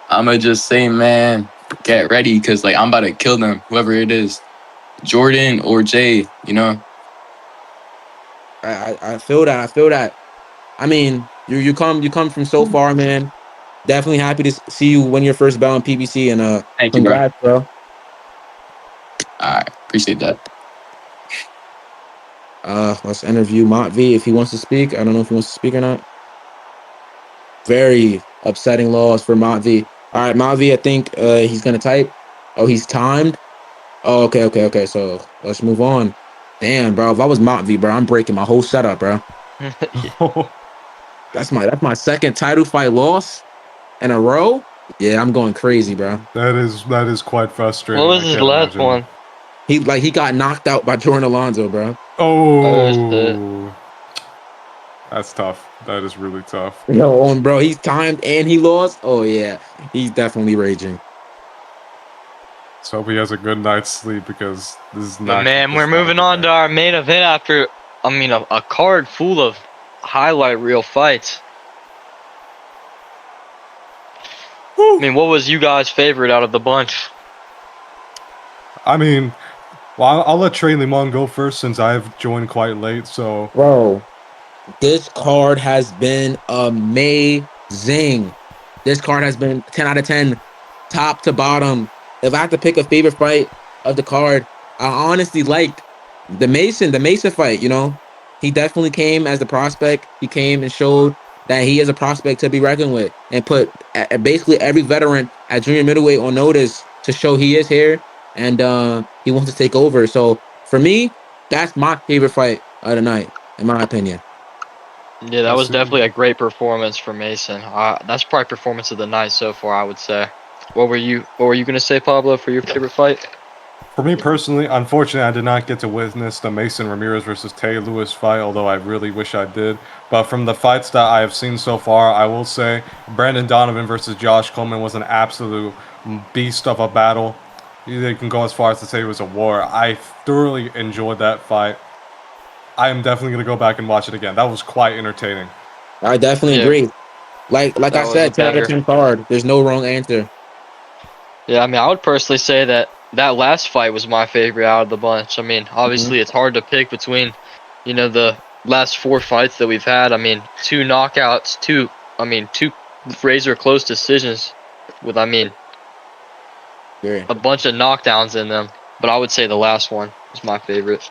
I'm gonna just say, man, get ready because like I'm about to kill them, whoever it is, Jordan or Jay. You know. I feel that. I feel that. I mean, you come from so far, man. Definitely happy to see you win your first belt in PBC, and Thank you, bro. congrats, bro. All right, appreciate that. Let's interview Mont V if he wants to speak. I don't know if he wants to speak or not. Very upsetting loss for Mont V. All right, Mont V, I think he's gonna type. Oh, he's timed. Oh, okay. So let's move on. Damn, bro. If I was Mont V, bro, I'm breaking my whole setup, bro. That's my second title fight loss in a row. Yeah, I'm going crazy, bro. That is quite frustrating. What was his last one? He got knocked out by Jordan Alonzo, bro. Oh, that's tough. That is really tough. Yo, and bro, he's timed and he lost. Oh yeah, he's definitely raging. Let's hope he has a good night's sleep because this is not. But man, we're moving on to our main event after, I mean, a card full of highlight reel fights. I mean, what was you guys' favorite out of the bunch? I mean, Well, I'll let Trey Limon go first since I've joined quite late. So, Bro, this card has been amazing. This card has been 10 out of 10, top to bottom. If I have to pick a favorite fight of the card, I honestly like the Mason fight, you know. He definitely came as the prospect. He came and showed that he is a prospect to be reckoned with and put basically every veteran at junior middleweight on notice to show he is here and he wants to take over. So for me, that's my favorite fight of the night, in my opinion. Yeah, that was definitely a great performance for Mason. That's probably performance of the night so far, I would say. What were you gonna say, Pablo, for your favorite fight? for me personally, unfortunately, I did not get to witness the Mason Ramirez versus Tay Lewis fight, although I really wish I did. But from the fights that I have seen so far, I will say Brandon Donovan versus Josh Coleman was an absolute beast of a battle. You can go as far as to say it was a war. I thoroughly enjoyed that fight. I am definitely going to go back and watch it again. That was quite entertaining. I definitely agree. Like I said, 10 out of 10 card. There's no wrong answer. Yeah, I mean, I would personally say that last fight was my favorite out of the bunch. I mean, obviously it's hard to pick between, the last 4 fights that we've had. I mean, 2 knockouts, 2 razor close decisions with, a bunch of knockdowns in them. But I would say the last one was my favorite.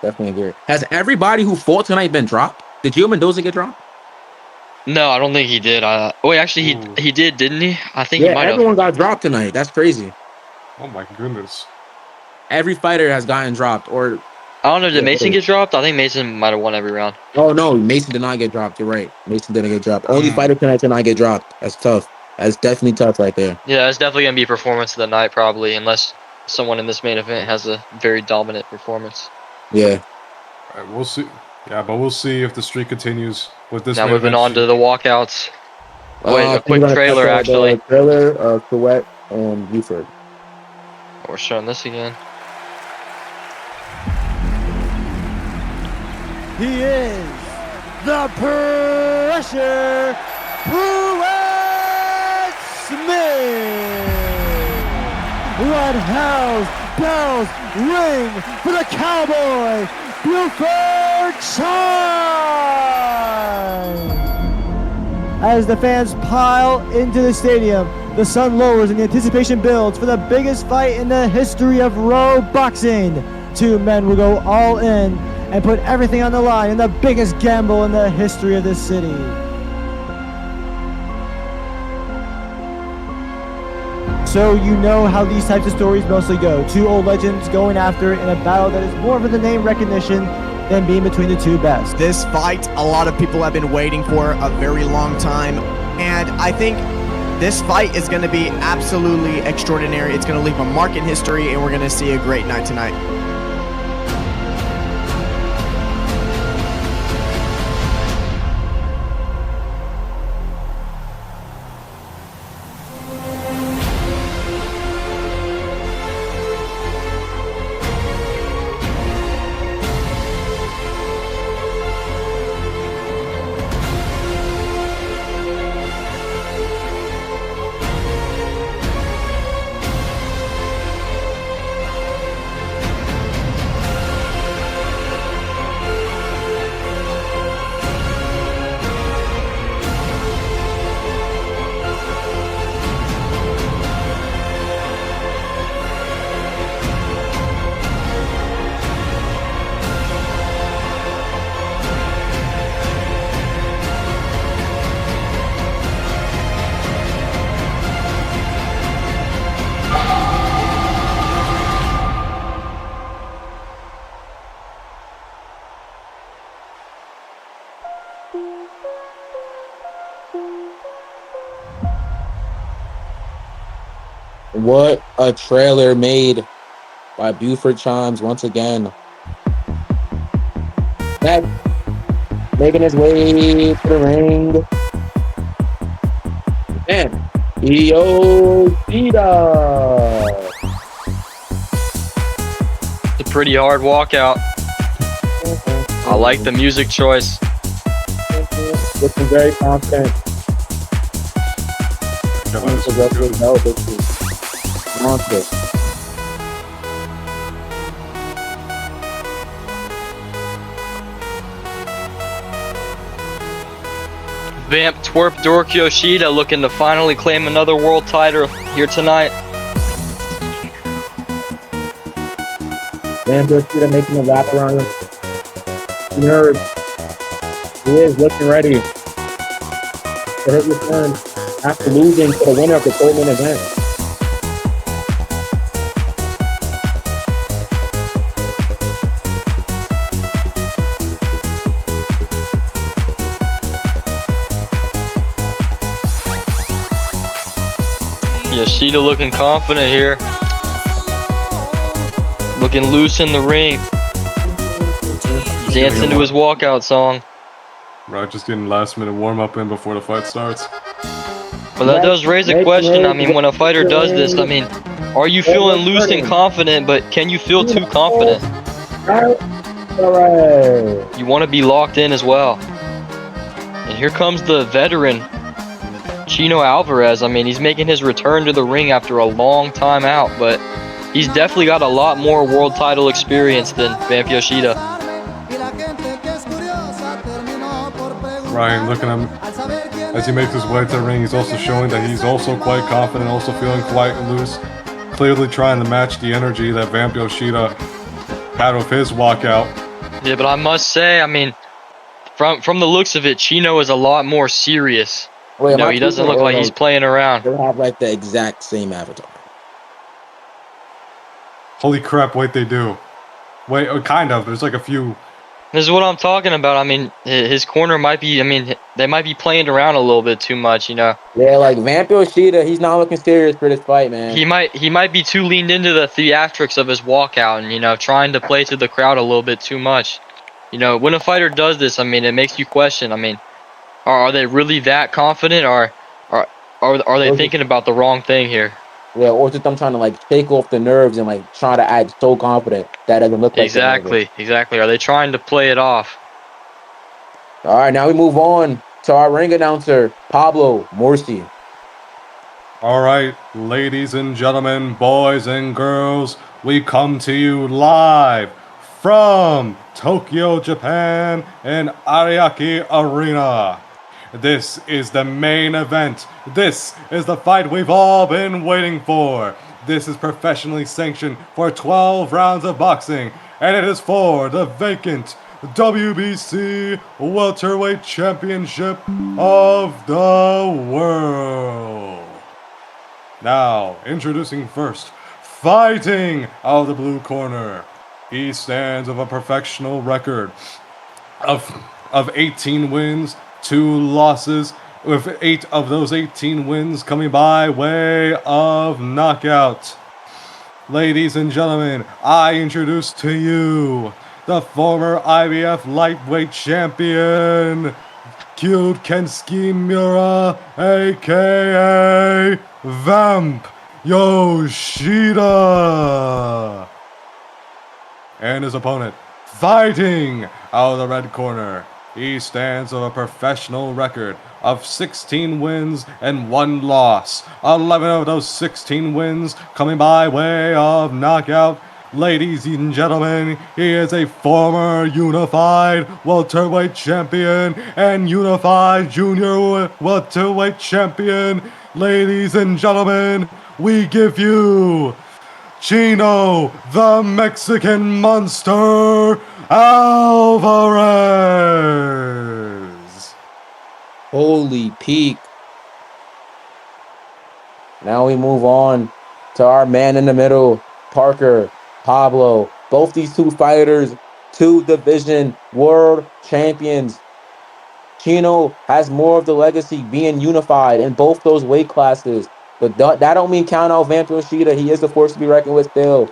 Definitely agree. Has everybody who fought tonight been dropped? Did Gio Mendoza get dropped? No, I don't think he did. Wait, actually, he did, didn't he? I think he might have. Everyone got dropped tonight. That's crazy. Oh my goodness. Every fighter has gotten dropped. Or I don't know. Did Mason get dropped? I think Mason might have won every round. Oh no, Mason did not get dropped. You're right. Mason didn't get dropped. Only fighter tonight did not get dropped. That's tough. That's definitely tough right there. Yeah, it's definitely gonna be performance of the night probably, unless someone in this main event has a very dominant performance. Yeah. All right, we'll see. Yeah, but we'll see if the streak continues with this. Now moving on to the walkouts. Wait, a quick we're gonna trailer check out actually. the trailer of Kuwait and Buford. We're showing this again. He is the pressure Pruitt Smith. Bloodhounds, bells ring for the Cowboy, Buford Chime. As the fans pile into the stadium, the sun lowers and the anticipation builds for the biggest fight in the history of Row Boxing. 2 men will go all in and put everything on the line in the biggest gamble in the history of this city. So you know how these types of stories mostly go. 2 old legends going after it in a battle that is more for the name recognition than being between the 2 best. This fight, a lot of people have been waiting for a very long time, and I think this fight is going to be absolutely extraordinary. It's going to leave a mark in history, and we're going to see a great night tonight. What a trailer made by Buford Chimes once again. Back, making his way to the ring. And Iosita. It's a pretty hard walkout. I like the music choice. Looking very confident. Monster. Vamp Twerp Dork Yoshida looking to finally claim another world title here tonight. Vamp Yoshida making a wrap around him. Nerves. He is looking ready to hit return after losing to the winner of the Coleman event. Yoshida looking confident here. Looking loose in the ring. Dancing to his walkout song. Right, just getting last minute warm up in before the fight starts. But that does raise a question. I mean, when a fighter does this, I mean, are you feeling loose and confident, but can you feel too confident? You want to be locked in as well. And here comes the veteran, Chino Alvarez. I mean, he's making his return to the ring after a long time out, but he's definitely got a lot more world title experience than Vamp Yoshida. Ryan, look at him as he makes his way to the ring. He's also showing that he's also quite confident, also feeling quite loose. Clearly trying to match the energy that Vamp Yoshida had with his walkout. Yeah, but I must say, I mean, from the looks of it, Chino is a lot more serious. Wait, you know, he doesn't look like he's playing around. They have like the exact same avatar. Holy crap, wait, they do. Wait, kind of. There's like a few. This is what I'm talking about. I mean, his corner might be, I mean, they might be playing around a little bit too much, you know. Yeah, like Vamp Yoshida, he's not looking serious for this fight, man. He might be too leaned into the theatrics of his walkout and, you know, trying to play to the crowd a little bit too much. You know, when a fighter does this, I mean, it makes you question. I mean, are they really that confident, or are they thinking about the wrong thing here? Yeah, or just them trying to like shake off the nerves and like try to act so confident that doesn't look like exactly. Are they trying to play it off? All right, now we move on to our ring announcer, Pablo Morsi. All right, ladies and gentlemen, boys and girls, we come to you live from Tokyo, Japan, in Ariake Arena. This is the main event. This is the fight we've all been waiting for. This is professionally sanctioned for 12 rounds of boxing, and it is for the vacant WBC Welterweight Championship of the world. Now, introducing first, fighting out of the blue corner. He stands with a professional record of 18 wins, 2 losses, with 8 of those 18 wins coming by way of knockout. Ladies and gentlemen, I introduce to you the former IBF lightweight champion, Cute Kensuke Miura, aka Vamp Yoshida. And his opponent, fighting out of the red corner. He stands with a professional record of 16 wins and 1 loss. 11 of those 16 wins coming by way of knockout. Ladies and gentlemen, he is a former unified welterweight champion and unified junior welterweight champion. Ladies and gentlemen, we give you Chino, the Mexican Monster, Alvarez. Holy peak. Now we move on to our man in the middle, Parker, Pablo. Both these two fighters, 2 division world champions. Chino has more of the legacy being unified in both those weight classes. But that don't mean count out Vamp Yoshida. He is a force to be reckoned with still.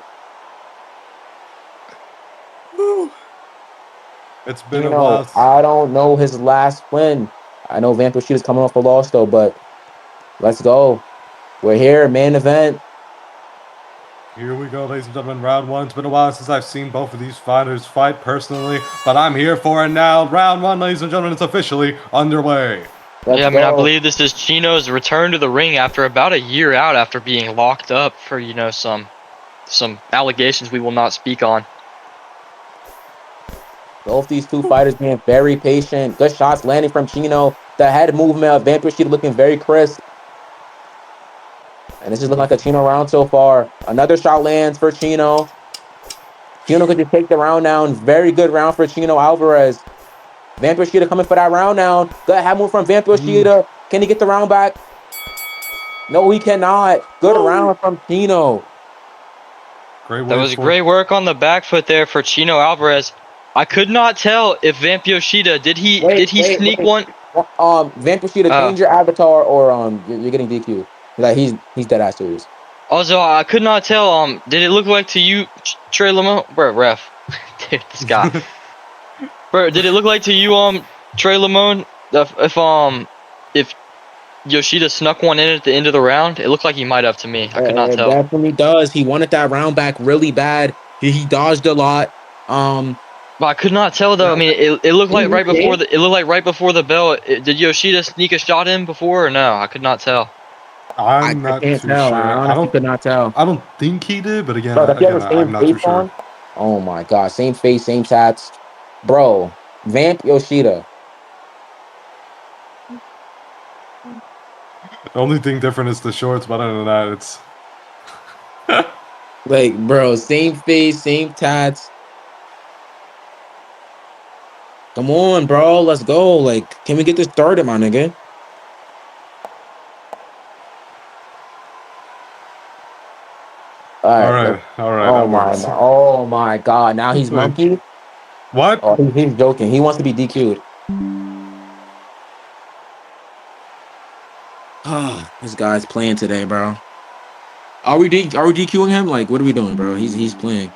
It's been a while. I don't know his last win. I know Vamp Yoshida's coming off a loss though, but let's go. We're here, main event. Here we go, ladies and gentlemen, round 1. It's been a while since I've seen both of these fighters fight personally, but I'm here for it now. Round 1, ladies and gentlemen, it's officially underway. I mean, I believe this is Chino's return to the ring after about a year out after being locked up for, you know, some allegations we will not speak on. Both these two fighters being very patient. Good shots landing from Chino. The head movement of Vamp Yoshida looking very crisp. And this just looking like a Chino round so far. Another shot lands for Chino. Chino could just take the round down. Very good round for Chino Alvarez. Vamp Yoshida coming for that round now. Good head move from Vamp Yoshida. Can he get the round back? No, he cannot. Good round from Chino. That was great work on the back foot there for Chino Alvarez. I could not tell if Vamp Yoshida did he sneak one? Vamp Yoshida, change your avatar or you're getting DQ. Like he's dead ass serious. Also, I could not tell. Did it look like to you, Trey Lamone? Bro, ref, dude, this guy. Bro, did it look like to you, Trey Lamone, if Yoshida snuck one in at the end of the round? It looked like he might have to me. I could not tell. It definitely does. He wanted that round back really bad. He dodged a lot. But I could not tell though. I mean, it looked like right before the bell. Did Yoshida sneak a shot in before or no? I could not tell. I'm not too sure. I honestly could not tell. I don't think he did, but again, I'm not too sure. Oh my god, same face, same tats. Bro, Vamp Yoshida. The only thing different is the shorts, but other than that, it's like, bro, same face, same tats. Come on, bro, let's go. Like, can we get this started, my nigga? All right. Oh my god, now he's monkey. What? Oh, he's joking. He wants to be DQ'd. Oh, this guy's playing today, bro. Are we DQing him? Like, what are we doing, bro? He's playing.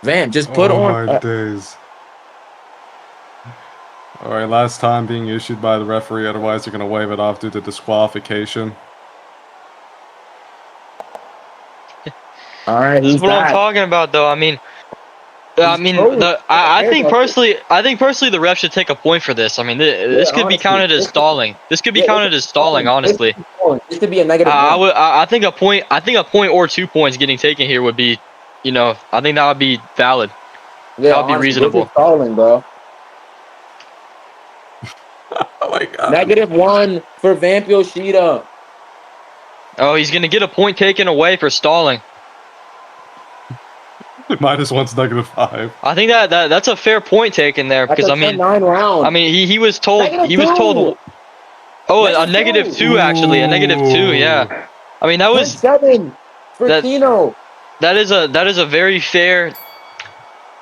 Vamp, just put on. Oh my days. All right, last time being issued by the referee. Otherwise, you're gonna wave it off due to disqualification. All right, this is what I'm talking about, though. I think personally, the ref should take a point for this. I mean, this could be counted as stalling. This could be counted as stalling, honestly. This could be a negative. I think a point or 2 points getting taken here would be, I think that would be valid. Yeah, that would be reasonable. This is stalling, bro. Oh my god. -1 for Vamp Yoshida. Oh, he's gonna get a point taken away for stalling. -1's -5. I think that's a fair point taken there because I mean, 9 round. I mean he was told -2. Oh, a -2 actually, a -2. Yeah. I mean that was 7 for Chino. That is a very fair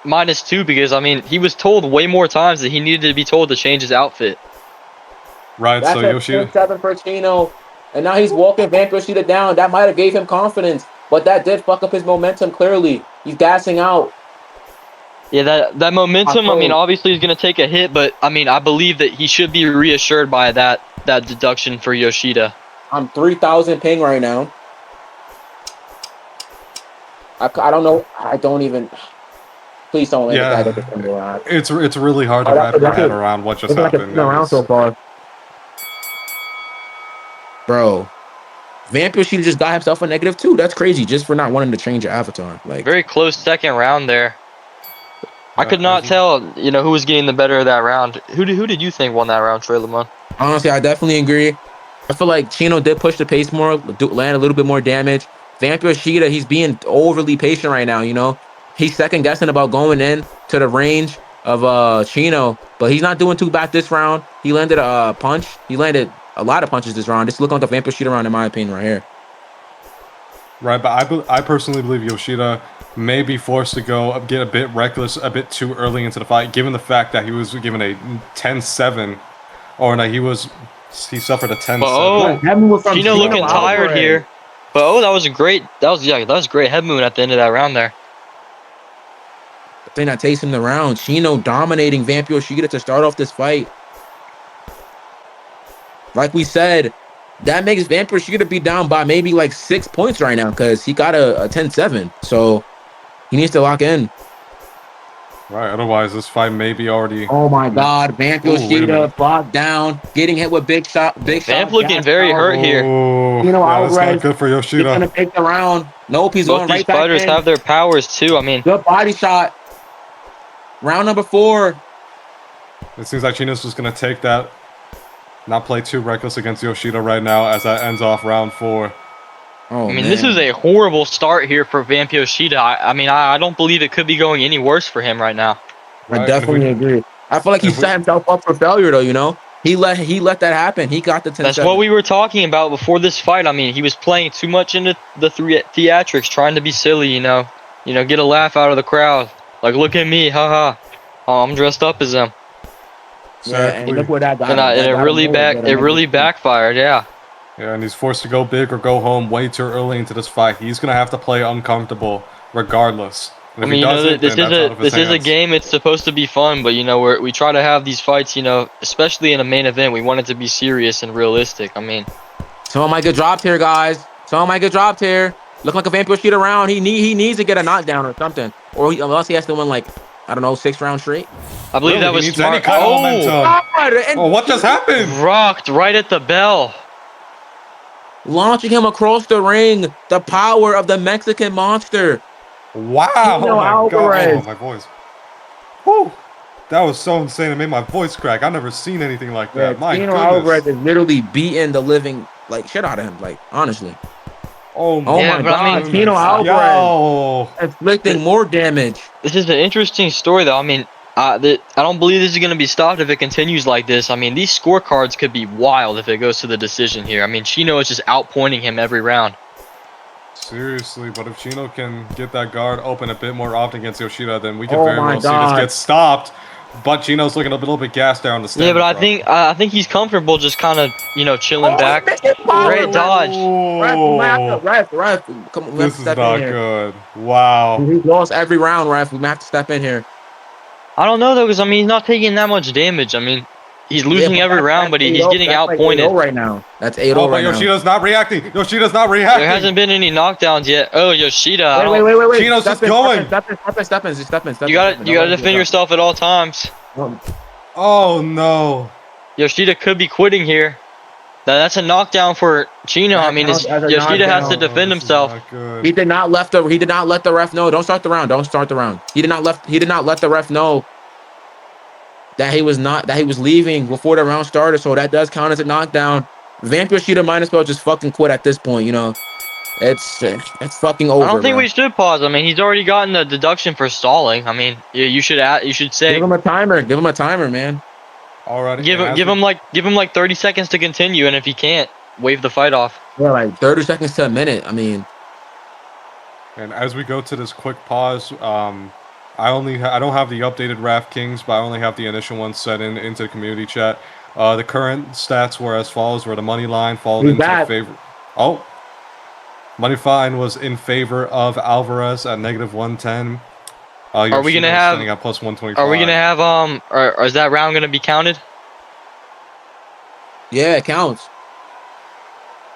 -2 because I mean he was told way more times that he needed to be told to change his outfit. Right. That's so Yoshida 7 for Chino, and now he's walking Vamp Yoshida down. That might have gave him confidence, but that did fuck up his momentum. Clearly, he's gassing out. Yeah, that momentum. I mean, obviously he's gonna take a hit, but I mean, I believe that he should be reassured by that deduction for Yoshida. I'm 3,000 ping right now. I don't know. I don't even. Please don't let yeah, the guy around. It's really hard to wrap your head around what just happened. Around so far. Bro, Vamp Yoshida just got himself a -2. That's crazy, just for not wanting to change your avatar. Like very close second round there. I could not tell, who was getting the better of that round. Who did you think won that round, Trey Lamone? Honestly, I definitely agree. I feel like Chino did push the pace more, land a little bit more damage. Vamp Yoshida, he's being overly patient right now. He's second guessing about going in to the range of Chino, but he's not doing too bad this round. He landed a punch. He landed a lot of punches this round. This looking like a Vamp Yoshida round in my opinion right here. Right, but I personally believe Yoshida may be forced to get a bit reckless a bit too early into the fight, given the fact that he was given a 10-7, or no, he suffered a 10-7. Oh, Chino looking tired here. But that was great head movement at the end of that round there. The thing that takes him the round, Chino dominating Vamp Yoshida to start off this fight. Like we said, that makes Vamp Yoshida be down by maybe like 6 points right now because he got a 10-7. So he needs to lock in. Right, otherwise this fight may be already. Oh my God, Vamp Yoshida blocked down, getting hit with big shot. Vamp looking very hurt here. That's not good for Yoshida. He's gonna take the round. Nope, he's going right back in. Both these fighters have their powers too. I mean, good body shot. Round number 4. It seems like Chino's just gonna take that, not play too reckless against Yoshida right now as that ends off round 4. Oh, I mean, this is a horrible start here for Vamp Yoshida. I mean, I don't believe it could be going any worse for him right now. I definitely agree. I feel like he set himself up for failure, though. You know, he let that happen. He got the 10-7. That's what we were talking about before this fight. I mean, he was playing too much into the theatrics, trying to be silly. You know, get a laugh out of the crowd. Like, look at me, haha. Oh, I'm dressed up as him. Yeah, and look where that got him. And it really backfired. Yeah. Yeah, and he's forced to go big or go home way too early into this fight. He's gonna have to play uncomfortable regardless. And I mean, this is a game. It's supposed to be fun, but you know, we try to have these fights. You know, especially in a main event, we want it to be serious and realistic. I mean, someone might get dropped here, guys. Someone might get dropped here. Looking like a Vamp Yoshida round. He needs to get a knockdown or something, or unless he has to win like, I don't know, 6 rounds straight. I believe that was smart. Oh, what just happened? Rocked right at the bell. Launching him across the ring. The power of the Mexican monster. Wow! Chino Alvarez. Oh, my voice. Whew. That was so insane. It made my voice crack. I've never seen anything like that. My Chino goodness. Alvarez is literally beating the living shit out of him. Like, honestly. Oh my God! I mean, Chino Alvarez inflicting more damage. This is an interesting story, though. I mean, I don't believe this is going to be stopped if it continues like this. I mean, these scorecards could be wild if it goes to the decision here. I mean, Chino is just outpointing him every round. Seriously, but if Chino can get that guard open a bit more often against Yoshida, then we can Oh very my well see God. this get stopped. But Chino's looking a little bit gassed there on the stand. Yeah, but I think he's comfortable just kind of, you know, chilling back. Great dodge. Ref, come on, This is step not in here. good. Wow. He lost every round, ref. We might have to step in here. I don't know though, because I mean, he's not taking that much damage. I mean, he's losing every round, but he's getting outpointed. Like right now. That's 8-0 Oh, but right now. Yoshida's not reacting. Yoshida's not reacting. There hasn't been any knockdowns yet. Oh, Yoshida. Wait. Chino's just going. Step in. You gotta defend yourself at all times. Oh no. Yoshida could be quitting here. That's a knockdown for Chino. I mean, Yoshida has to defend himself. He did not let the ref know. Don't start the round. He did not let the ref know that he was leaving before the round started. So that does count as a knockdown. Vamp Yoshida might as well just fucking quit at this point. You know, it's fucking over. I don't think bro. we should pause. I mean, he's already gotten the deduction for stalling. I mean, you should say give him a timer, man. Alrighty. Give him like 30 seconds to continue, and if he can't, wave the fight off. Yeah, like 30 seconds to a minute. I mean, and as we go to this quick pause, I don't have the updated DraftKings, but I only have the initial one set into the community chat. The current stats were as follows: where the money line followed into the favor. Oh, money line was in favor of Alvarez at -110. Are we gonna have standing at +125? Are we gonna have or is that round gonna be counted? Yeah, it counts.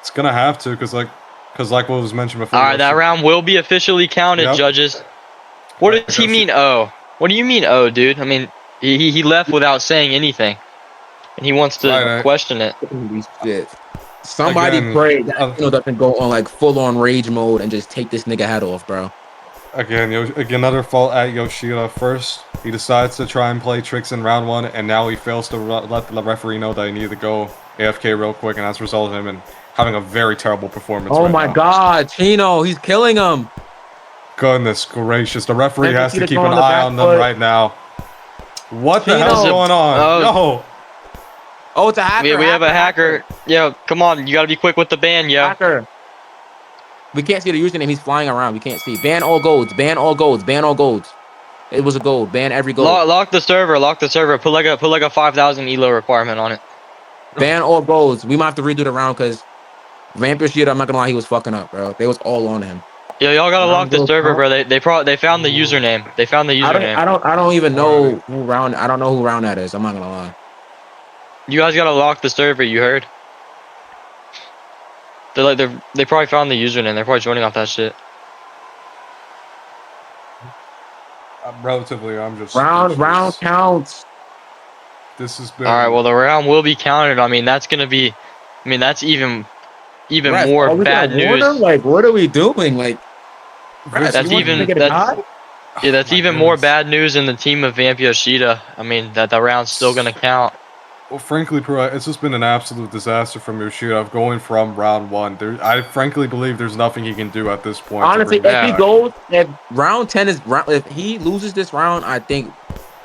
It's gonna have to, because like what was mentioned before. All right, that round will be officially counted, Yep. judges. What does he mean? Oh, what do you mean? Oh, dude. I mean, he left without saying anything, and he wants to question it. Shit. Somebody pray that doesn't go on like full on rage mode and just take this nigga head off, bro. Again, another fault at Yoshida. First, he decides to try and play tricks in round 1, and now he fails to let the referee know that he needed to go AFK real quick, and that's resulted in him in having a very terrible performance. Oh right my now. God, Chino, he's killing him. Goodness gracious, the referee has to to keep go an on the eye back on them foot. right now. What the Chino. hell's going on? No. Oh, it's a hacker. We have a hacker. Yo, come on, you gotta be quick with the ban, yo. Hacker. We can't see the username. He's flying around. We can't see. Ban all golds. Ban all golds. Ban all golds. It was a gold. Ban every gold. Lock the server. Lock the server. Put like a 5,000 elo requirement on it. Ban all golds. We might have to redo the round because Vamp Yoshida, I'm not gonna lie, he was fucking up, bro. They was all on him. Yo, y'all gotta lock the server, bro. They found the username. They found the username. I don't even know who round. I don't know who round that is. I'm not gonna lie. You guys gotta lock the server. You heard? They probably found the username. They're probably joining off that shit. I'm just round counts. This has been All right. Well, the round will be counted. I mean, that's gonna be. I mean, that's even Ref, more are we bad gonna warn news. him? Like, what are we doing? Like, Ref, that's you want even him to get a that's. tie? Yeah, that's even more bad news in the team of Vamp Yoshida. I mean, that the round's still gonna count. Well, frankly, Pro, it's just been an absolute disaster from Yoshida going from round one. I frankly believe there's nothing he can do at this point. Honestly, if he goes, if round 10 is if he loses this round, I think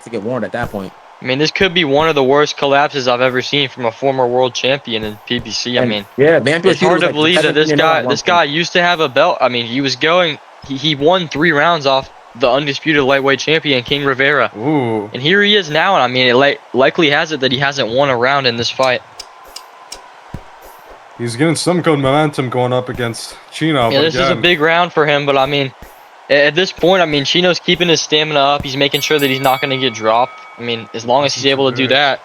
to get warned at that point. I mean, this could be one of the worst collapses I've ever seen from a former world champion in PBC. I mean, yeah, Vamp it's hard to like believe that this 17-0 guy used to have a belt. I mean, he won 3 rounds off the undisputed lightweight champion King Rivera. Ooh. And here he is now, and I mean, it likely has it that he hasn't won a round in this fight. He's getting some good momentum going up against Chino. Yeah, this is a big round for him, but I mean, at this point, I mean, Chino's keeping his stamina up. He's making sure that he's not going to get dropped. I mean, as long as he's able to do that.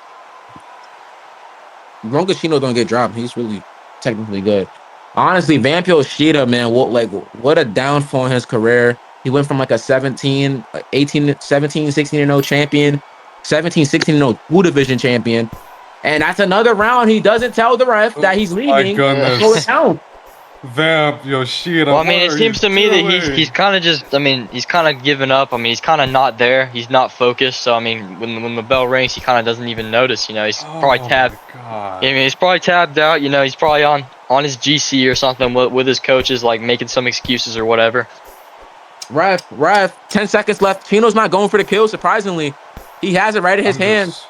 As long as Chino don't get dropped, he's really technically good. Honestly, Vamp Yoshida, man, what a downfall in his career. He went from like a 17, 16-0 champion, 16-0 2 division champion. And that's another round he doesn't tell the ref that he's leaving. My goodness. So it counts. Vamp Yoshida. Well, I mean, it seems to me that he's kind of just, I mean, he's kind of given up. I mean, he's kind of not there. He's not focused. So, I mean, when the bell rings, he kind of doesn't even notice. You know, he's probably tabbed. I mean, he's probably tabbed out. You know, he's probably on his GC or something with his coaches, like making some excuses or whatever. Ref, 10 seconds left. Chino's not going for the kill, surprisingly. He has it right in his hands.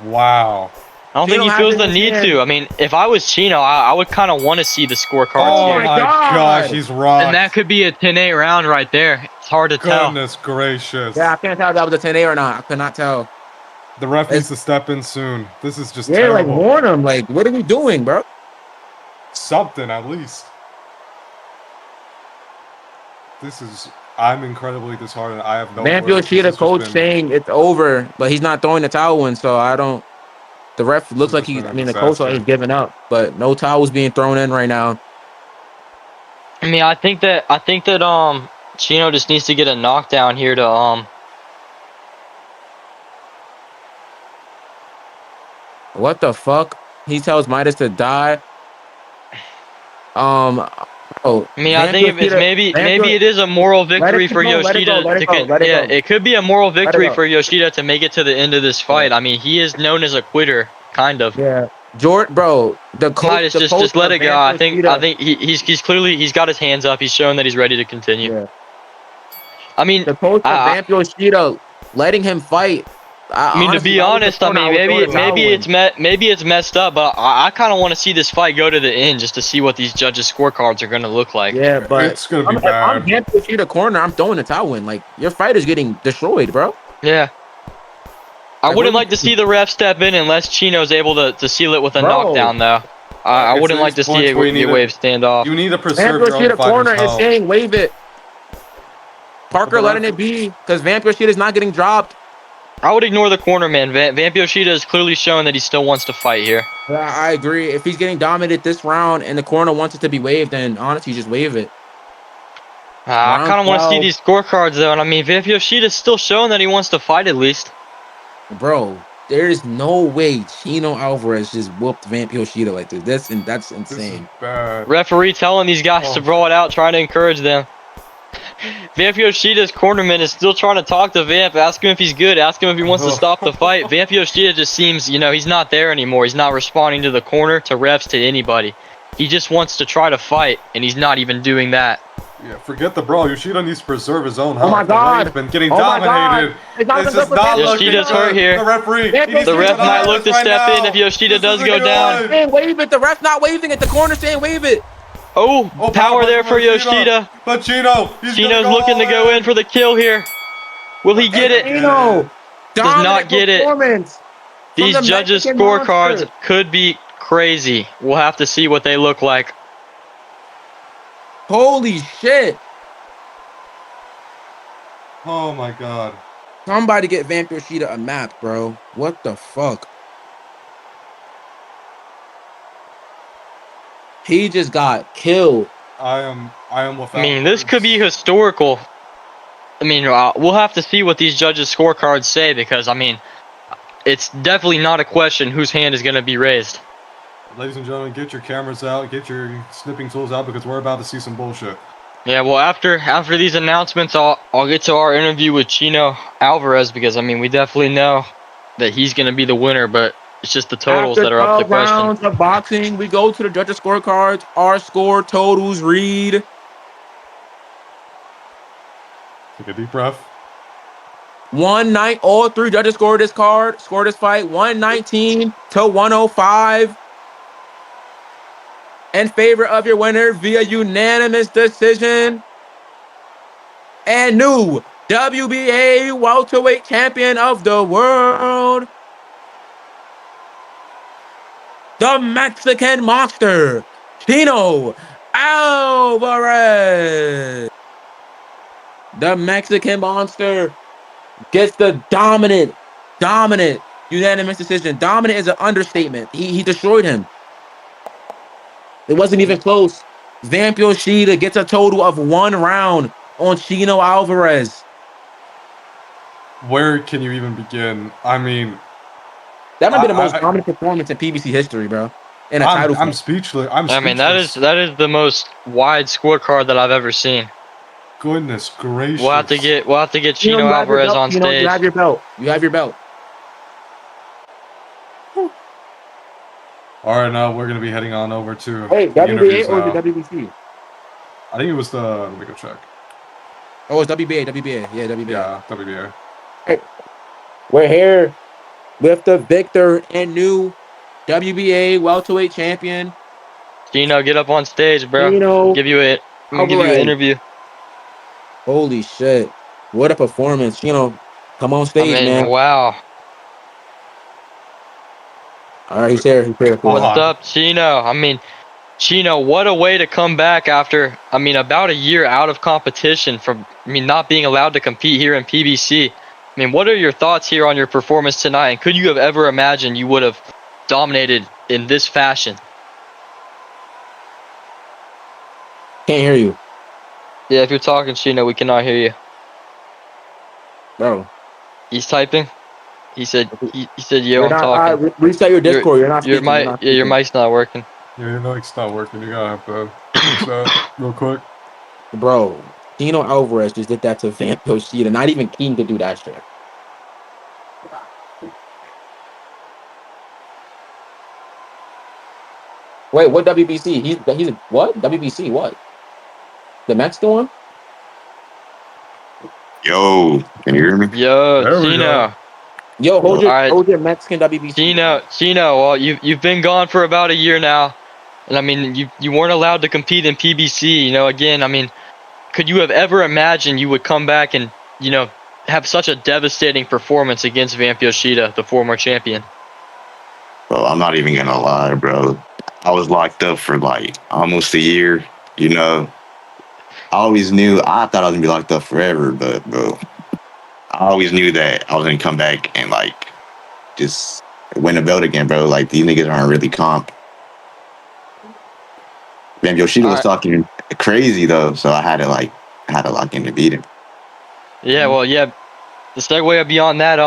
Wow. I don't think he feels the need to. I mean, if I was Chino, I would kind of want to see the scorecards here. Oh my gosh, he's rocked. And that could be a 10-8 round right there. It's hard to tell. Goodness gracious. Yeah, I can't tell if that was a 10-8 or not. I could not tell. The ref needs to step in soon. This is just terrible. terrible. Like, warn him. Like, what are we doing, bro? Something, at least. I'm incredibly disheartened. I have no Vamp Yoshida coach saying it's over, but he's not throwing the towel in, so I don't. The ref looks like the coach is giving up, but no towels being thrown in right now. I mean, I think that Chino just needs to get a knockdown here to What the fuck? He tells Midas to die. I mean, I think maybe it is a moral victory for Yoshida. It could be a moral victory for Yoshida to make it to the end of this fight. I mean, he is known as a quitter, kind of. Yeah, Jordan, bro, the coach just let it go. I think he's clearly got his hands up. He's shown that he's ready to continue. Yeah. I mean, the coach of Vamp Yoshida letting him fight. I mean, to be honest, I mean, maybe it's messed up, but I kind of want to see this fight go to the end just to see what these judges' scorecards are going to look like. Yeah, but it's going to be bad. I'm Vamp Yoshida corner. I'm throwing the towel in. Like, your fight is getting destroyed, bro. Yeah. I wouldn't like to see the ref step in unless Chino's able to seal it with a knockdown, though. I wouldn't like to see it with a wave standoff. You need to preserve your own corner fighter's is saying wave it. Parker letting it be because Vamp Yoshida is not getting dropped. I would ignore the corner, man. Vamp Yoshida is clearly showing that he still wants to fight here. I agree. If he's getting dominated this round and the corner wants it to be waived, then honestly, just wave it. I kind of want to see these scorecards, though. And I mean, Vamp Yoshida is still showing that he wants to fight at least. Bro, there's no way Chino Alvarez just whooped Vamp Yoshida like this. That's insane. This is bad. Referee telling these guys to brawl it out, trying to encourage them. Vamp Yoshida's cornerman is still trying to talk to Vamp, ask him if he's good, ask him if he wants to stop the fight. Vamp Yoshida just seems, he's not there anymore. He's not responding to the corner, to refs, to anybody. He just wants to try to fight, and he's not even doing that. Yeah, forget the brawl. Yoshida needs to preserve his own health. Oh my God! He's been getting dominated. It's just not Yoshida's hurt here. The referee. The ref might look to step in if Yoshida does go down. Saying wave it. The ref's not waving it. The corner saying wave it. Oh, power there for Yoshida. But Chino's looking to go in for the kill here. Will he get it? Chino does not get it. These judges' scorecards could be crazy. We'll have to see what they look like. Holy shit. Oh my God. Somebody get Vamp Yoshida a map, bro. What the fuck? He just got killed. I am without. I mean, this could be historical. I mean, we'll have to see what these judges' scorecards say because, I mean, it's definitely not a question whose hand is going to be raised. Ladies and gentlemen, get your cameras out, get your snipping tools out because we're about to see some bullshit. Yeah, well, after these announcements, I'll get to our interview with Chino Alvarez because I mean we definitely know that he's gonna be the winner, but it's just the totals After that are up to 12 question. rounds of boxing, we go to the judges' scorecards. Our score totals read Take a deep breath. all 3 judges scored this fight 119 to 105 in favor of your winner via unanimous decision and new WBA welterweight champion of the world, the Mexican monster, Chino Alvarez. The Mexican monster gets the dominant unanimous decision. Dominant is an understatement. He destroyed him. It wasn't even close. Vamp Yoshida gets a total of 1 round on Chino Alvarez. Where can you even begin? I mean, that might be the most dominant performance in PBC history, bro. In a title I'm fight. speechless. I mean that is the most wide scorecard that I've ever seen. Goodness gracious. We'll have to get Chino, Chino Alvarez on Chino, stage. you have your belt. You have your belt. All right, now we're gonna be heading on over to Wait, the WBA interviews or is it now. WBC? I think it was the. Let me go check. Oh, it's WBA. Yeah, WBA. Yeah, WBA. Hey, we're here with the victor and new WBA welterweight champion. Chino, get up on stage, bro. Chino I'm gonna give you an interview. Holy shit. What a performance. Chino, come on I stage, mean, man. wow. All right, he's here. What's up, Chino? I mean, Chino, what a way to come back after, I mean, about a year out of competition from, not being allowed to compete here in PBC. I mean, what are your thoughts here on your performance tonight? And could you have ever imagined you would have dominated in this fashion? Can't hear you. Yeah, if you're talking, Chino, we cannot hear you. Bro. He's typing. He said, yo, I'm not, talking. reset your Discord. You're not speaking. Your mic's not working. Yeah, your mic's not working. You gotta have to fix that real quick. Bro, Chino Alvarez just did that to Vamp Yoshida. Not even King to do that shit. Wait, what WBC? He's what? WBC what? The Mexican one? Yo, can you hear me? Yo, Chino. Yo, hold your Mexican WBC. Chino, well, you've been gone for about a year now. And I mean, you weren't allowed to compete in PBC, you know, again, I mean, could you have ever imagined you would come back and, you know, have such a devastating performance against Vamp Yoshida, the former champion? Well, I'm not even gonna lie, bro. I was locked up for like almost a year, you know. I always knew, I thought I was gonna be locked up forever, but bro, I always knew that I was gonna come back and like just win a belt again, bro. Like these niggas aren't really comp. Man, Yoshida was talking crazy though, so I had to lock in to beat him. Yeah, well, yeah. The segue beyond that,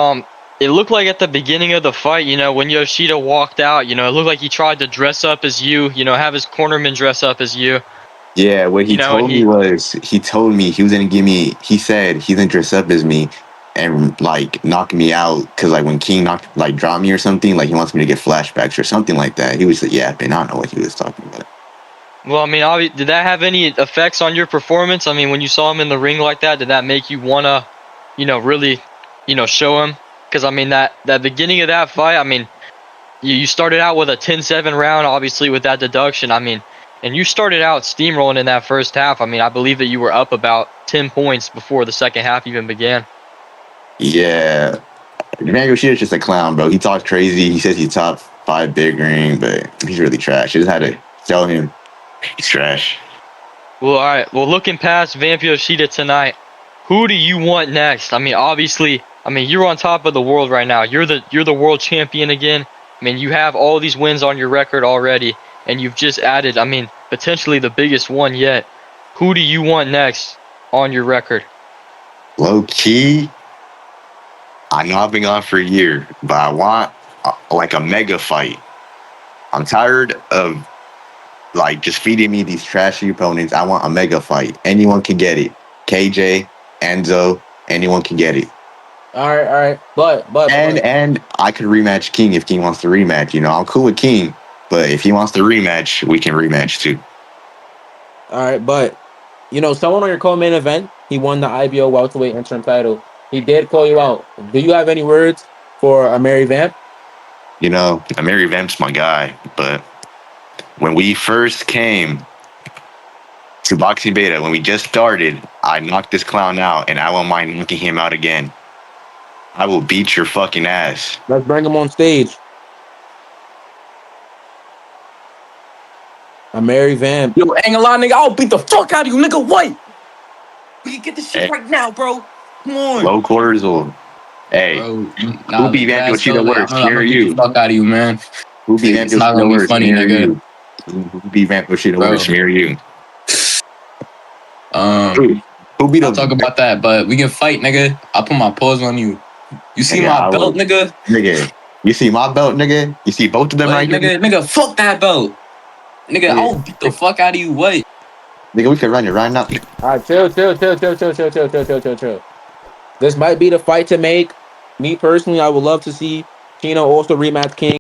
it looked like at the beginning of the fight, you know, when Yoshida walked out, you know, it looked like he tried to dress up as you know, have his cornerman dress up as you. Yeah, what he told me was he told me he was gonna give me. He said he's gonna dress up as me and like knock me out because like when King dropped me or something, like he wants me to get flashbacks or something like that. He was like, yeah, but I don't know what he was talking about. Well, I mean, did that have any effects on your performance? I mean, when you saw him in the ring like that, did that make you wanna, you know, really, you know, show him? Because I mean, that beginning of that fight, I mean, you started out with a 10-7 round, obviously with that deduction. I mean, and you started out steamrolling in that first half. I mean, I believe that you were up about 10 points before the second half even began. Yeah, Van Yoshida's just a clown, bro. He talks crazy. He says he's top 5 big ring, but he's really trash. You just had to tell him he's trash. Well, all right. Well, looking past Vamp Yoshida tonight, who do you want next? I mean, obviously, I mean, you're on top of the world right now. You're the world champion again. I mean, you have all these wins on your record already, and you've just added, I mean, potentially the biggest one yet. Who do you want next on your record? Low key, I know I've been gone for a year, but I want like a mega fight. I'm tired of like just feeding me these trashy opponents. I want a mega fight. Anyone can get it. KJ, Enzo, anyone can get it. All right. But And I could rematch King if King wants to rematch. You know, I'm cool with King, but if he wants to rematch, we can rematch too. all right, but you know, someone on your co-main event, he won the IBO welterweight interim title. He did call you out. Do you have any words for Mary Vamp? You know, Mary Vamp's my guy, but when we first came to Boxing Beta, when we just started, I knocked this clown out, and I won't mind knocking him out again. I will beat your fucking ass. Let's bring him on stage. Mary Vamp. Yo, ain't a lie, nigga. I'll beat the fuck out of you, nigga. What? We can get this shit right now, bro. Come on. Low cortisol. Hey, Bro, who beat Vamp Yoshida worse? I'm Me or gonna beat you? the fuck out of you, man. Who beat Vamp It's not Yoshida gonna be worse? funny, Me or nigga. you? Who beat Vamp Yoshida Bro. worse? Me or you? Who beat I'll him? talk about that, but we can fight, nigga. I'll put my paws on you. You see Nigga, my belt, nigga? Nigga, you see my belt, nigga? You see both of them What, right here? nigga, fuck that belt. Nigga, I'll beat the fuck out of you, what? Nigga, we can run it right now. All right, chill. This might be the fight to make. Me personally, I would love to see Chino also rematch King.